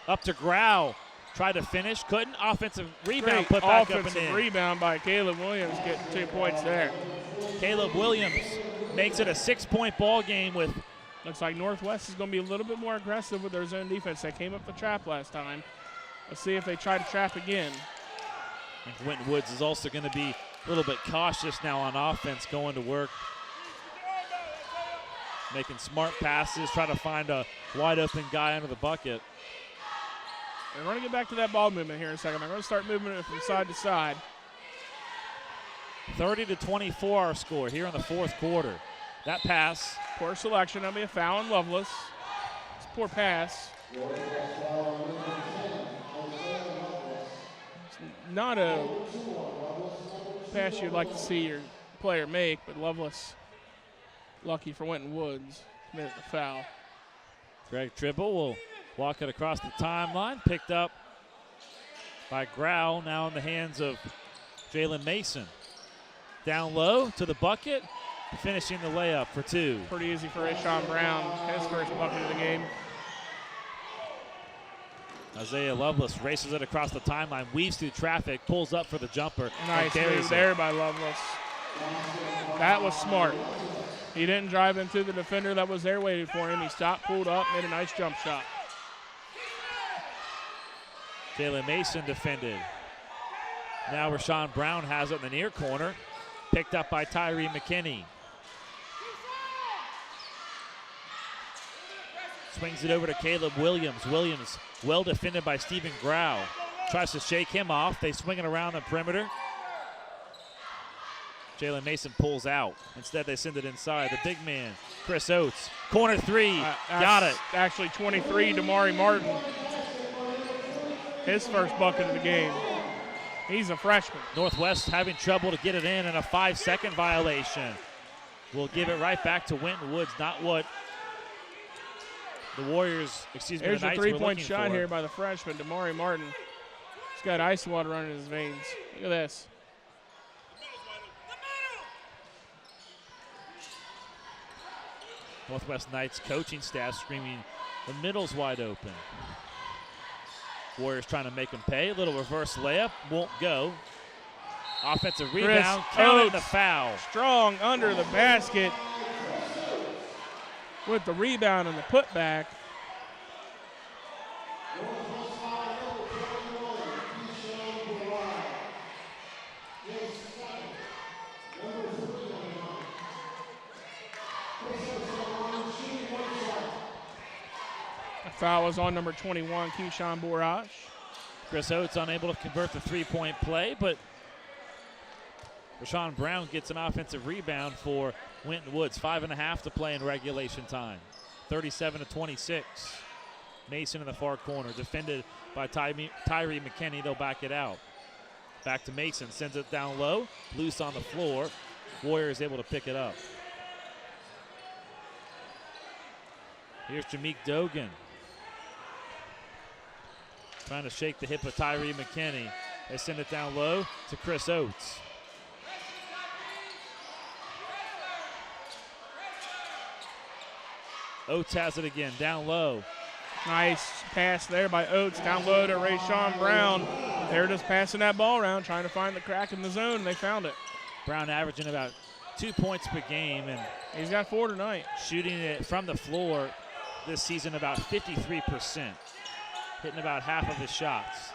Up to Grau. Tried to finish, couldn't. Offensive rebound put back up and in. Offensive rebound by Caleb Williams, getting 2 points there. Caleb Williams makes it a 6-point ball game with. Looks like Northwest is going to be a little bit more aggressive with their zone defense. They came up the trap last time. Let's see if they try to trap again. I think Winton Woods is also going to be a little bit cautious now on offense going to work. making smart passes, trying to find a wide open guy under the bucket. We're going to get back to that ball movement here in a second. I'm going to start moving it from side to side. 30-24 our score here in the fourth quarter. That pass. Poor selection. That'll be a foul on Lovelace. It's a poor pass. It's not a pass you'd like to see your player make, but Lovelace, lucky for Winton Woods, committed the foul. Greg Tribble will walk it across the timeline. Picked up by Grau, now in the hands of Jalen Mason. Down low to the bucket, finishing the layup for two. Pretty easy for Rashawn Brown, his first bucket of the game. Isaiah Lovelace races it across the timeline, weaves through traffic, pulls up for the jumper. Nice move there by Lovelace. That was smart. He didn't drive into the defender that was there waiting for him. He stopped, pulled up, made a nice jump shot. Jalen Mason defended. Now Rashawn Brown has it in the near corner. Picked up by Tyree McKinney. Swings it over to Caleb Williams. Williams well defended by Stephen Grau. Tries to shake him off. They swing it around the perimeter. Jalen Mason pulls out. Instead, they send it inside. The big man, Chris Oates. Corner three. Got it. Actually 23, Damari Martin. His first bucket of the game. He's a freshman. Northwest having trouble to get it in, and a 5-second violation. We'll give it right back to Winton Woods. Not what the Warriors, excuse me, There's the a Knights were three-point looking shot for. here by the freshman, Damari Martin. He's got ice water running in his veins. Look at this. Northwest Knights coaching staff screaming, the middle's wide open. Warriors trying to make him pay. A little reverse layup, won't go. Offensive rebound, counted the foul. Strong under the basket with the rebound and the putback. Foul was on number 21, Keyshawn Borash. Chris Oates unable to convert the three-point play, but Rashawn Brown gets an offensive rebound for Winton Woods. 5.5 to play in regulation time. 37-26. Mason in the far corner, defended by Tyree McKinney. They'll back it out. Back to Mason, sends it down low, loose on the floor. Warriors able to pick it up. Here's Jameek Dogan. Trying to shake the hip of Tyree McKinney. They send it down low to Chris Oates. Oates has it again, down low. Nice pass there by Oates, down low to Rashawn Brown. They're just passing that ball around, trying to find the crack in the zone, and they found it. Brown averaging about 2 points per game, and he's got 4 tonight. Shooting it from the floor this season about 53%. Hitting about half of his shots.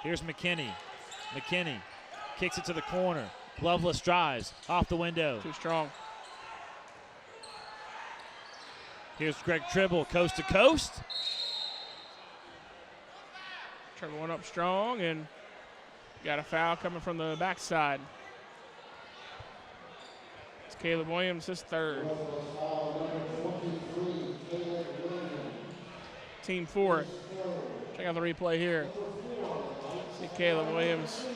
Here's McKinney. McKinney kicks it to the corner. Lovelace drives off the window. Too strong. Here's Greg Tribble, coast to coast. Tribble went up strong and got a foul coming from the backside. It's Caleb Williams, his third. Team fourth. Check out the replay here. See Caleb Williams.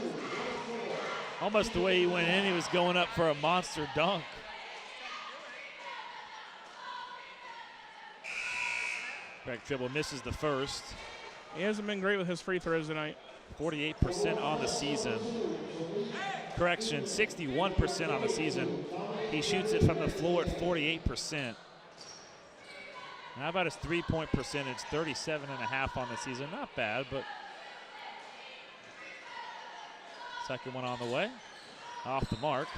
Almost the way he went in, he was going up for a monster dunk. Greg Tribble misses the first. He hasn't been great with his free throws tonight. 48% on the season. Correction, 61% on the season. He shoots it from the floor at 48%. How about his three-point percentage? 37.5 on the season. Not bad, but second one on the way. Off the mark.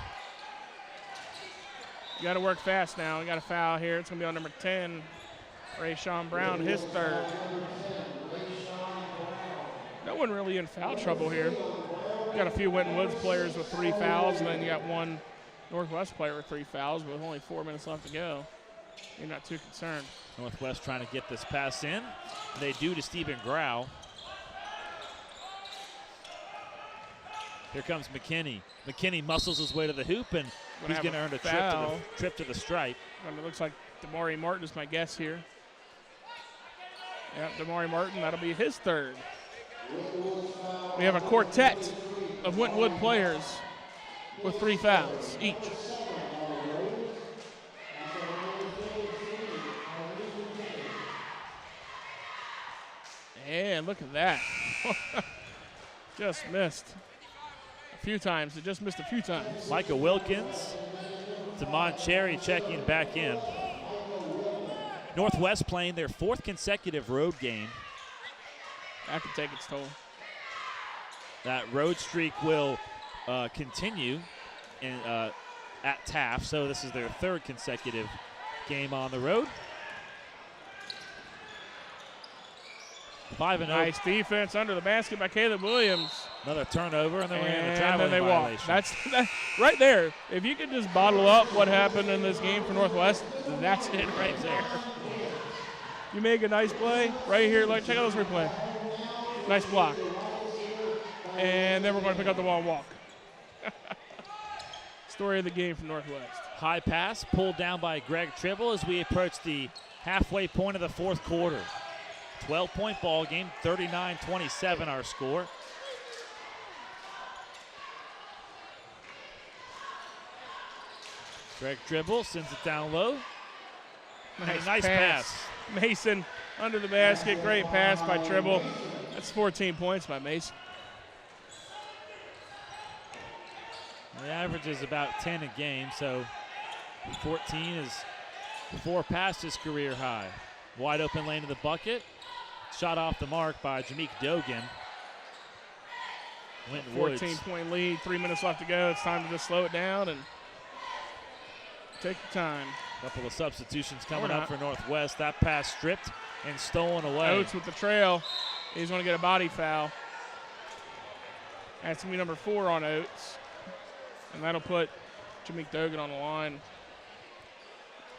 You got to work fast now. You got a foul here. It's going to be on number 10, Rashawn Brown, his third. No one really in foul trouble here. You got a few Winton Woods players with 3 fouls, and then you got one Northwest player with 3 fouls, but with only 4 minutes left to go. You're not too concerned. Northwest trying to get this pass in. They do to Stephen Grau. Here comes McKinney. McKinney muscles his way to the hoop, and he's going to earn a trip to the stripe. And it looks like Damari Martin is my guess here. Yeah, Damari Martin, that'll be his third. We have a quartet of Winton Wood players with 3 fouls each. And look at that. Just missed a few times. It just missed a few times. Micah Wilkins to Moncherry checking back in. Northwest playing their 4th consecutive road game. That could take its toll. That road streak will continue at Taft, so this is their 3rd consecutive game on the road. 5-0. Nice defense under the basket by Caleb Williams. Another turnover, and then we're in a traveling violation. Walk. That's right there. If you could just bottle up what happened in this game for Northwest, that's it right there. You make a nice play right here. Like, check out this replay. Nice block. And then we're going to pick up the ball and walk. Story of the game from Northwest. High pass pulled down by Greg Tribble as we approach the halfway point of the 4th quarter. 12-point ball game, 39-27 our score. Greg Tribble sends it down low. Nice pass. Mason under the basket. Great pass by Tribble. That's 14 points by Mason. The average is about 10 a game, so 14 is 4 past his career high. Wide open lane to the bucket. Shot off the mark by Jameek Dogan. Winton Woods. 14-point lead, 3 minutes left to go. It's time to just slow it down and take the time. Couple of substitutions coming up for Northwest. That pass stripped and stolen away. Oates with the trail. He's going to get a body foul. That's going to be number 4 on Oates. And that'll put Jameek Dogan on the line.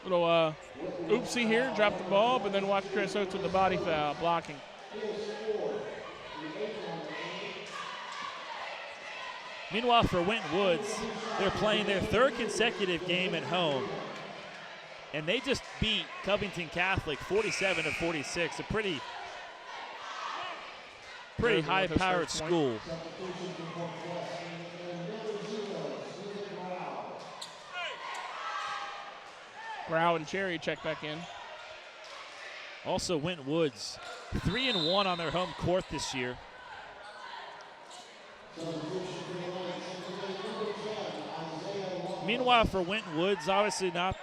Little oopsie here, drop the ball, but then watch Chris Oates with the body foul, blocking. Meanwhile, for Winton Woods, they're playing their 3rd consecutive game at home. And they just beat Covington Catholic 47-46, a pretty high-powered school. Grau and Cherry check back in. Also, Winton Woods, 3-1 on their home court this year. Meanwhile, for Winton Woods, obviously not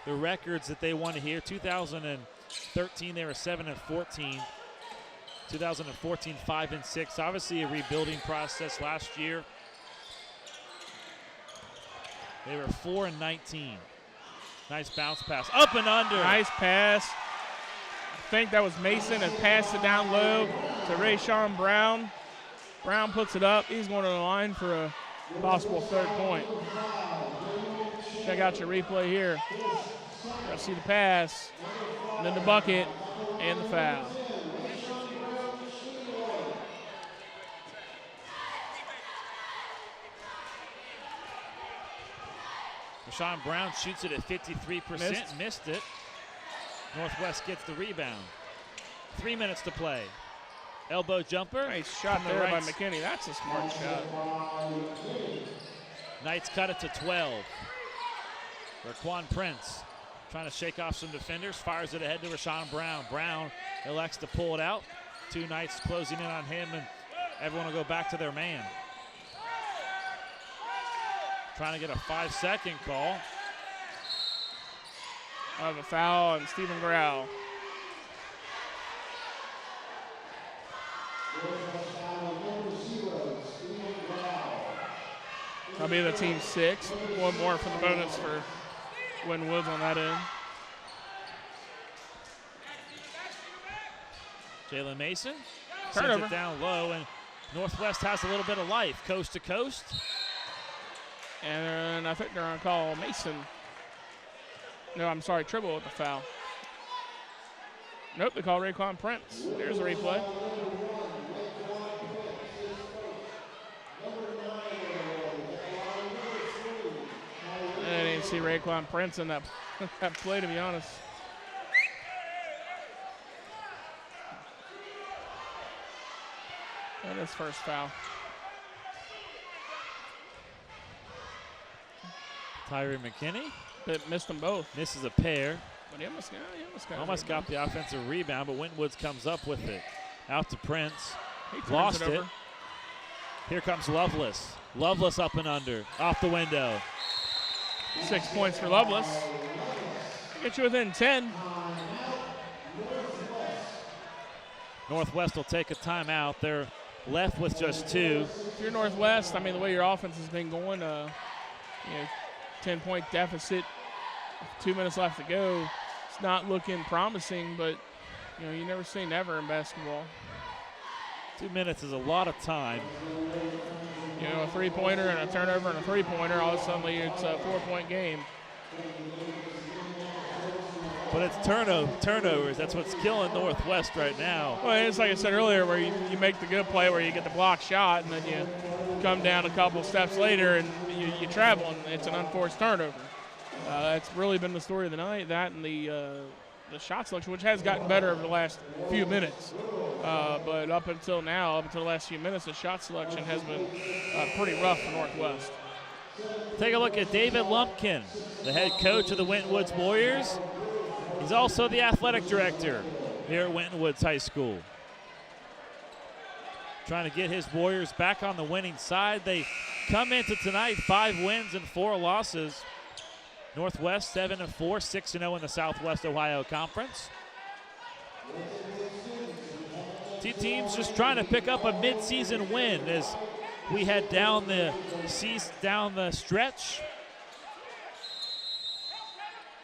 the records that they want to hear. 2013, they were 7-14. 2014, 5-6. Obviously, a rebuilding process last year. They were 4-19. Nice bounce pass. Up and under. Nice pass. I think that was Mason and passed it down low to Rayshawn Brown. Brown puts it up. He's going to the line for a possible 3rd point. Check out your replay here. You'll see the pass, and then the bucket, and the foul. Rashawn Brown shoots it at 53%, missed it. Northwest gets the rebound. 3 minutes to play. Elbow jumper. Nice shot there by McKinney. That's a smart shot. Knights cut it to 12. Raquan Prince trying to shake off some defenders, fires it ahead to Rashawn Brown. Brown elects to pull it out. 2 Knights closing in on him, and everyone will go back to their man. Trying to get a 5-second call. I have a foul on Stephen Grau. That'll be the team 6. 1 more for the bonus for Winton Woods on that end. Jalen Mason sends it down low, and Northwest has a little bit of life, coast to coast. And I think they're going to call Mason. No, I'm sorry, Tribble with the foul. Nope, they call Raekwon Prince. There's a replay. I didn't see Raekwon Prince in that play, to be honest. And his first foul. Tyree McKinney. But missed them both. Misses a pair. But he almost got the offensive rebound, but Winton Woods comes up with it. Out to Prince. Lost it. Here comes Lovelace. Lovelace up and under. Off the window. 6 points for Lovelace. Get you within 10. Northwest will take a timeout. They're left with just 2. If you're Northwest, I mean, the way your offense has been going, 10-point deficit, 2 minutes left to go. It's not looking promising, but, you never say never in basketball. 2 minutes is a lot of time. A three-pointer and a turnover and a three-pointer, all of a sudden it's a 4-point game. But it's turnovers. That's what's killing Northwest right now. Well, it's like I said earlier, where you make the good play where you get the block shot, and then you come down a couple steps later and you travel, and it's an unforced turnover. That's really been the story of the night, that and the shot selection, which has gotten better over the last few minutes. But up until now, up until the last few minutes, the shot selection has been pretty rough for Northwest. Take a look at David Lumpkin, the head coach of the Winton Woods Warriors. He's also the athletic director here at Winton Woods High School. Trying to get his Warriors back on the winning side. They come into tonight 5 wins and 4 losses. Northwest 7-4, 6-0 in the Southwest Ohio Conference. Two teams just trying to pick up a mid-season win as we head down the stretch.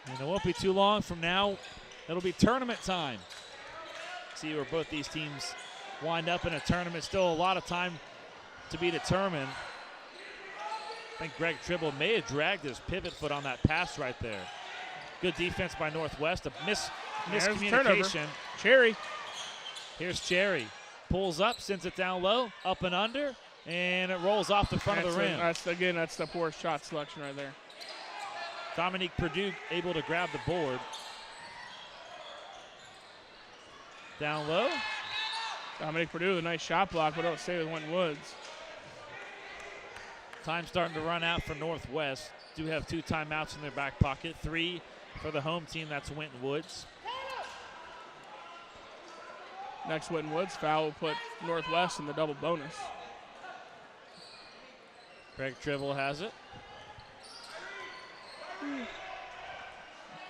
And it won't be too long from now. It'll be tournament time. See where both these teams wind up in a tournament. Still a lot of time to be determined. I think Greg Tribble may have dragged his pivot foot on that pass right there. Good defense by Northwest. A miscommunication. Cherry. Here's Cherry. Pulls up, sends it down low, up and under, and it rolls off the front of the rim. That's the poor shot selection right there. Dominique Perdue able to grab the board. Down low. Dominique Perdue, a nice shot block, but don't stay with Winton Woods. Time starting to run out for Northwest. Do have 2 timeouts in their back pocket. 3 for the home team. That's Winton Woods. Next Winton Woods foul will put Northwest in the double bonus. Greg Tribble has it.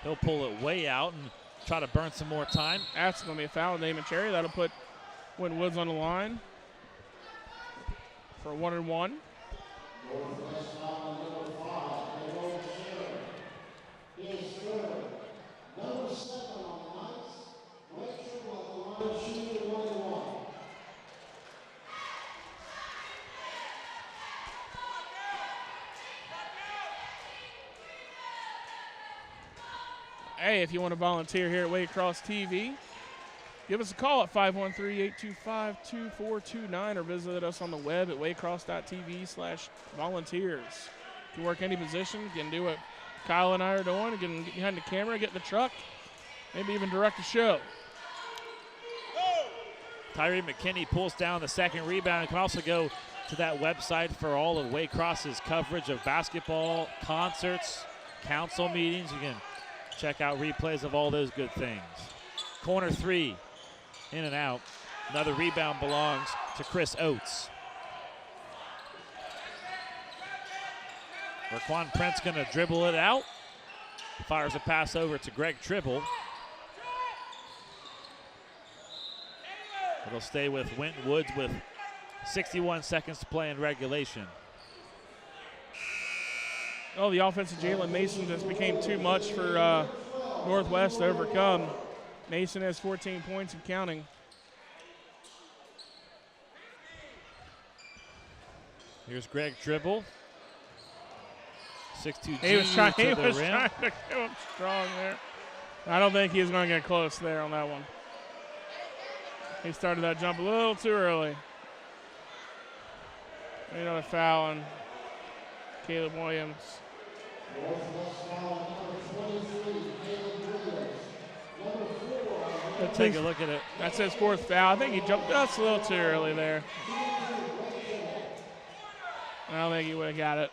He'll pull it way out and try to burn some more time. That's going to be a foul with Damon Cherry. That'll put Winton Woods on the line for 1-1. Hey, if you want to volunteer here at Waycross TV, give us a call at 513-825-2429 or visit us on the web at waycross.tv/volunteers. If you work any position, you can do what Kyle and I are doing. You can get behind the camera, get in the truck, maybe even direct a show. Tyree McKinney pulls down the second rebound and can also go to that website for all of Waycross's coverage of basketball, concerts, council meetings. You can check out replays of all those good things. Corner 3, in and out. Another rebound belongs to Chris Oates. Raquan Prince gonna dribble it out. Fires a pass over to Greg Tribble. It'll stay with Winton Woods with 61 seconds to play in regulation. Oh, the offense of Jalen Mason just became too much for Northwest to overcome. Mason has 14 points and counting. Here's Greg Tribble. 6'2" He was trying to to the rim. go up strong there. I don't think he's going to get close there on that one. He started that jump a little too early. Another foul on Caleb Williams. Let's take a look at it. That's his fourth foul. I think he jumped just a little too early there. I don't think he would have got it.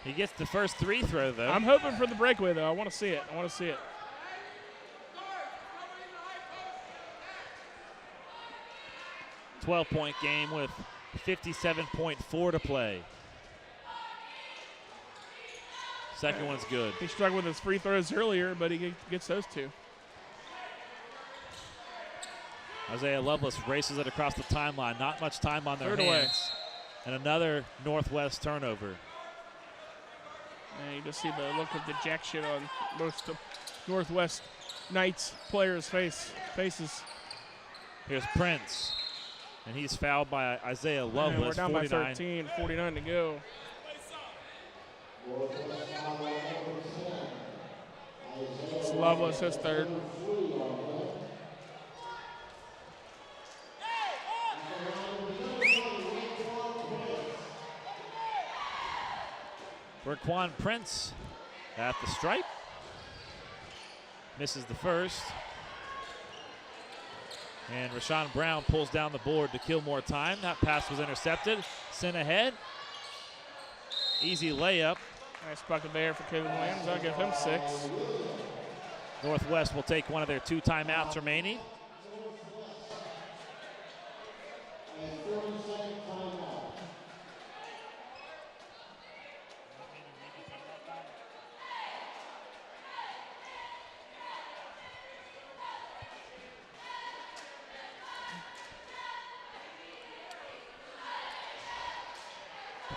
He gets the first free throw, though. I'm hoping for the breakaway, though. I want to see it. 12-point game with 57.4 to play. Second one's good. He struggled with his free throws earlier, but he gets those two. Isaiah Lovelace races it across the timeline. Not much time on their Third hands. away. And another Northwest turnover. And you just see the look of dejection on most of Northwest Knights players' faces. Here's Prince. And he's fouled by Isaiah Lovelace. And we're down 49. by 13, 49 to go. It's Lovelace, his third. Raquan Prince at the stripe. Misses the first. And Rashawn Brown pulls down the board to kill more time. That pass was intercepted. Sent ahead. Easy layup. Nice bucket there for Caleb Williams. I'll give him 6. Northwest will take one of their 2 timeouts remaining.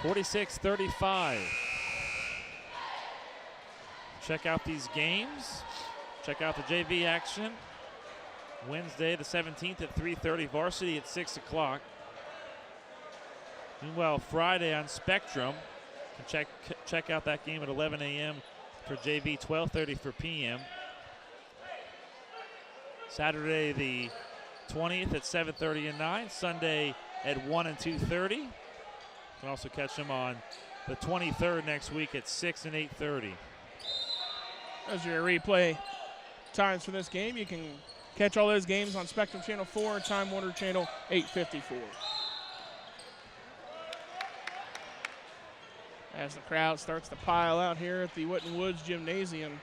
(46-35). Check out these games. Check out the JV action. Wednesday the 17th at 3:30. Varsity at 6 o'clock. Meanwhile, Friday on Spectrum. Check out that game at 11 a.m. for JV, 12:30 for PM. Saturday the 20th at 7:30 and 9. Sunday at 1 and 2:30. You can also catch them on the 23rd next week at 6 and 8:30. Those are your replay times for this game. You can catch all those games on Spectrum Channel 4 and Time Warner Channel 854. As the crowd starts to pile out here at the Winton Woods Gymnasium.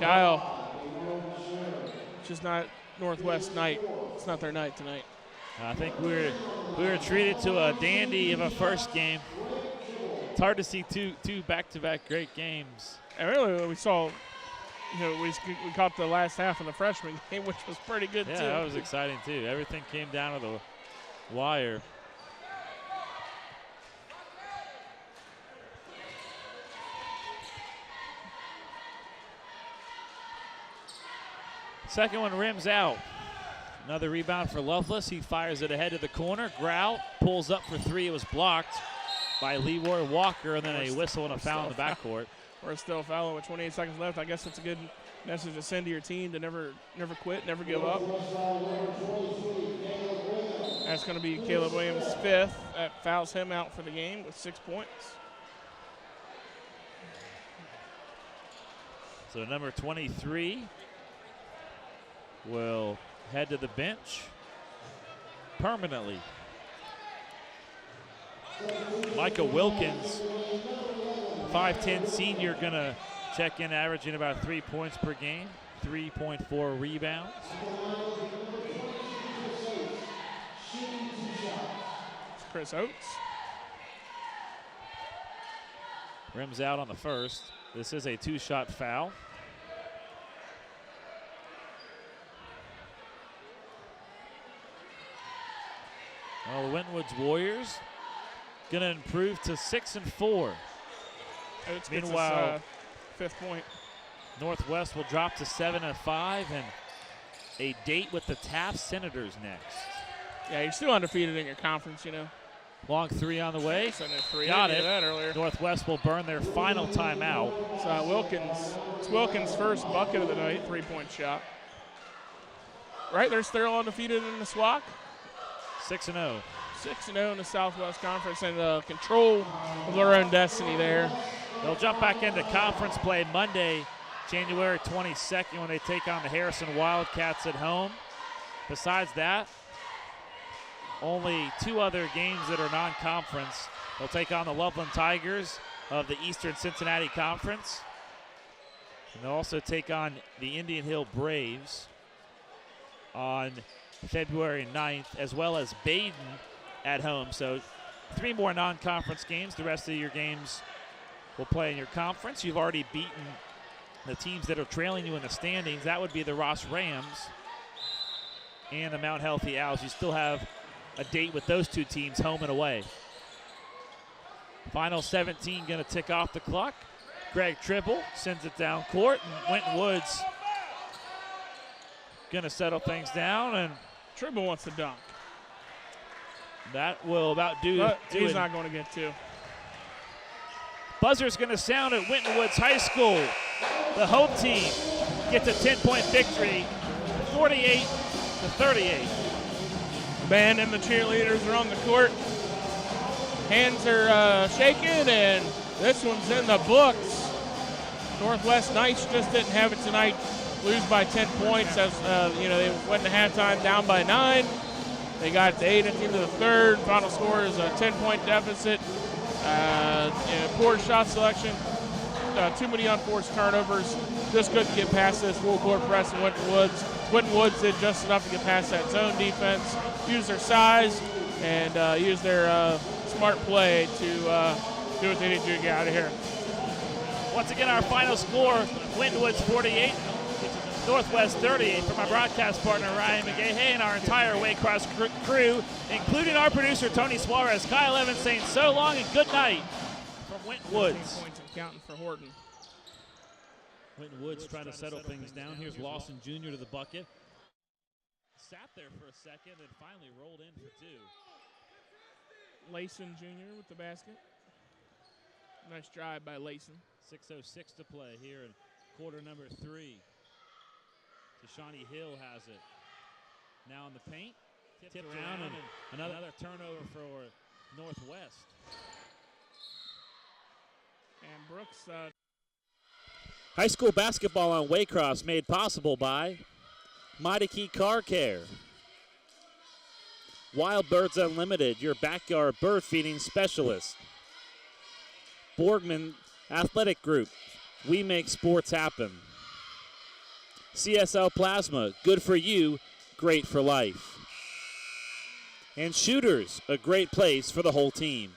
Kyle, it's just not Northwest night. It's not their night tonight. I think we were treated to a dandy of a first game. It's hard to see two back-to-back great games. And really, we saw, we caught the last half of the freshman game, which was pretty good too. Yeah, that was exciting too. Everything came down to the wire. Second one rims out. Another rebound for Lovelace. He fires it ahead to the corner. Grau pulls up for 3. It was blocked by Leroy Walker, and then a whistle and a foul in the backcourt. We're still fouling with 28 seconds left. I guess it's a good message to send to your team to never quit, never give up. That's going to be Caleb Williams' 5th. That fouls him out for the game with 6 points. So number 23 will head to the bench permanently. Micah Wilkins, 5'10" senior, gonna check in, averaging about 3 points per game, 3.4 rebounds. It's Chris Oates. Rims out on the first. This is a 2-shot foul. Well, the Winton Woods Warriors going to improve to 6-4. Oates Meanwhile, gets his 5th point. Northwest will drop to 7-5, and a date with the Taft Senators next. Yeah, you're still undefeated in your conference, Long three on the way. Got it. That earlier. Northwest will burn their final timeout. It's Wilkins' first bucket of the night, 3-point shot. Right, they're still undefeated in the SWAC. 6-0. 6-0 in the Southwest Conference, and control of their own destiny there. They'll jump back into conference play Monday, January 22nd, when they take on the Harrison Wildcats at home. Besides that, only 2 other games that are non-conference. They'll take on the Loveland Tigers of the Eastern Cincinnati Conference. And they'll also take on the Indian Hill Braves on February 9th, as well as Baden at home. So 3 more non-conference games. The rest of your games will play in your conference. You've already beaten the teams that are trailing you in the standings. That would be the Ross Rams and the Mount Healthy Owls. You still have a date with those 2 teams, home and away. Final 17 going to tick off the clock. Greg Tribble sends it down court, and Winton Woods going to settle things down. And Tribble wants to dunk. That will about do it. He's not going to get 2. Buzzer's going to sound at Winton Woods High School. The home team gets a 10-point victory, 48-38. Band and the cheerleaders are on the court. Hands are shaking, and this one's in the books. Northwest Knights just didn't have it tonight. Lose by 10 points as they went to halftime down by 9. They got to 8 at the end of the third. Final score is a 10-point deficit. Poor shot selection. Too many unforced turnovers. Just couldn't get past this full court press in Winton Woods. Winton Woods did just enough to get past that zone defense, use their size, and use their smart play to do what they need to do to get out of here. Once again, our final score, Winton Woods 48, Northwest 38. For my broadcast partner, Ryan McGahey, and our entire Waycross crew, including our producer, Tony Suarez, Kyle Evans saying so long and good night from Winton Woods. Points and counting for Horton. Winton Woods trying to settle things down. Here's Lawson Jr. to the bucket. Sat there for a second and finally rolled in for 2. Layson Jr. with the basket. Nice drive by Layson. 6:06 to play here in quarter number 3. Tashani Hill has it. Now in the paint. Tipped around, and another turnover for Northwest. And Brooks. High school basketball on Waycross made possible by Mighty Key Car Care. Wild Birds Unlimited, your backyard bird feeding specialist. Borgman Athletic Group, we make sports happen. CSL Plasma, good for you, great for life. And Shooters, a great place for the whole team.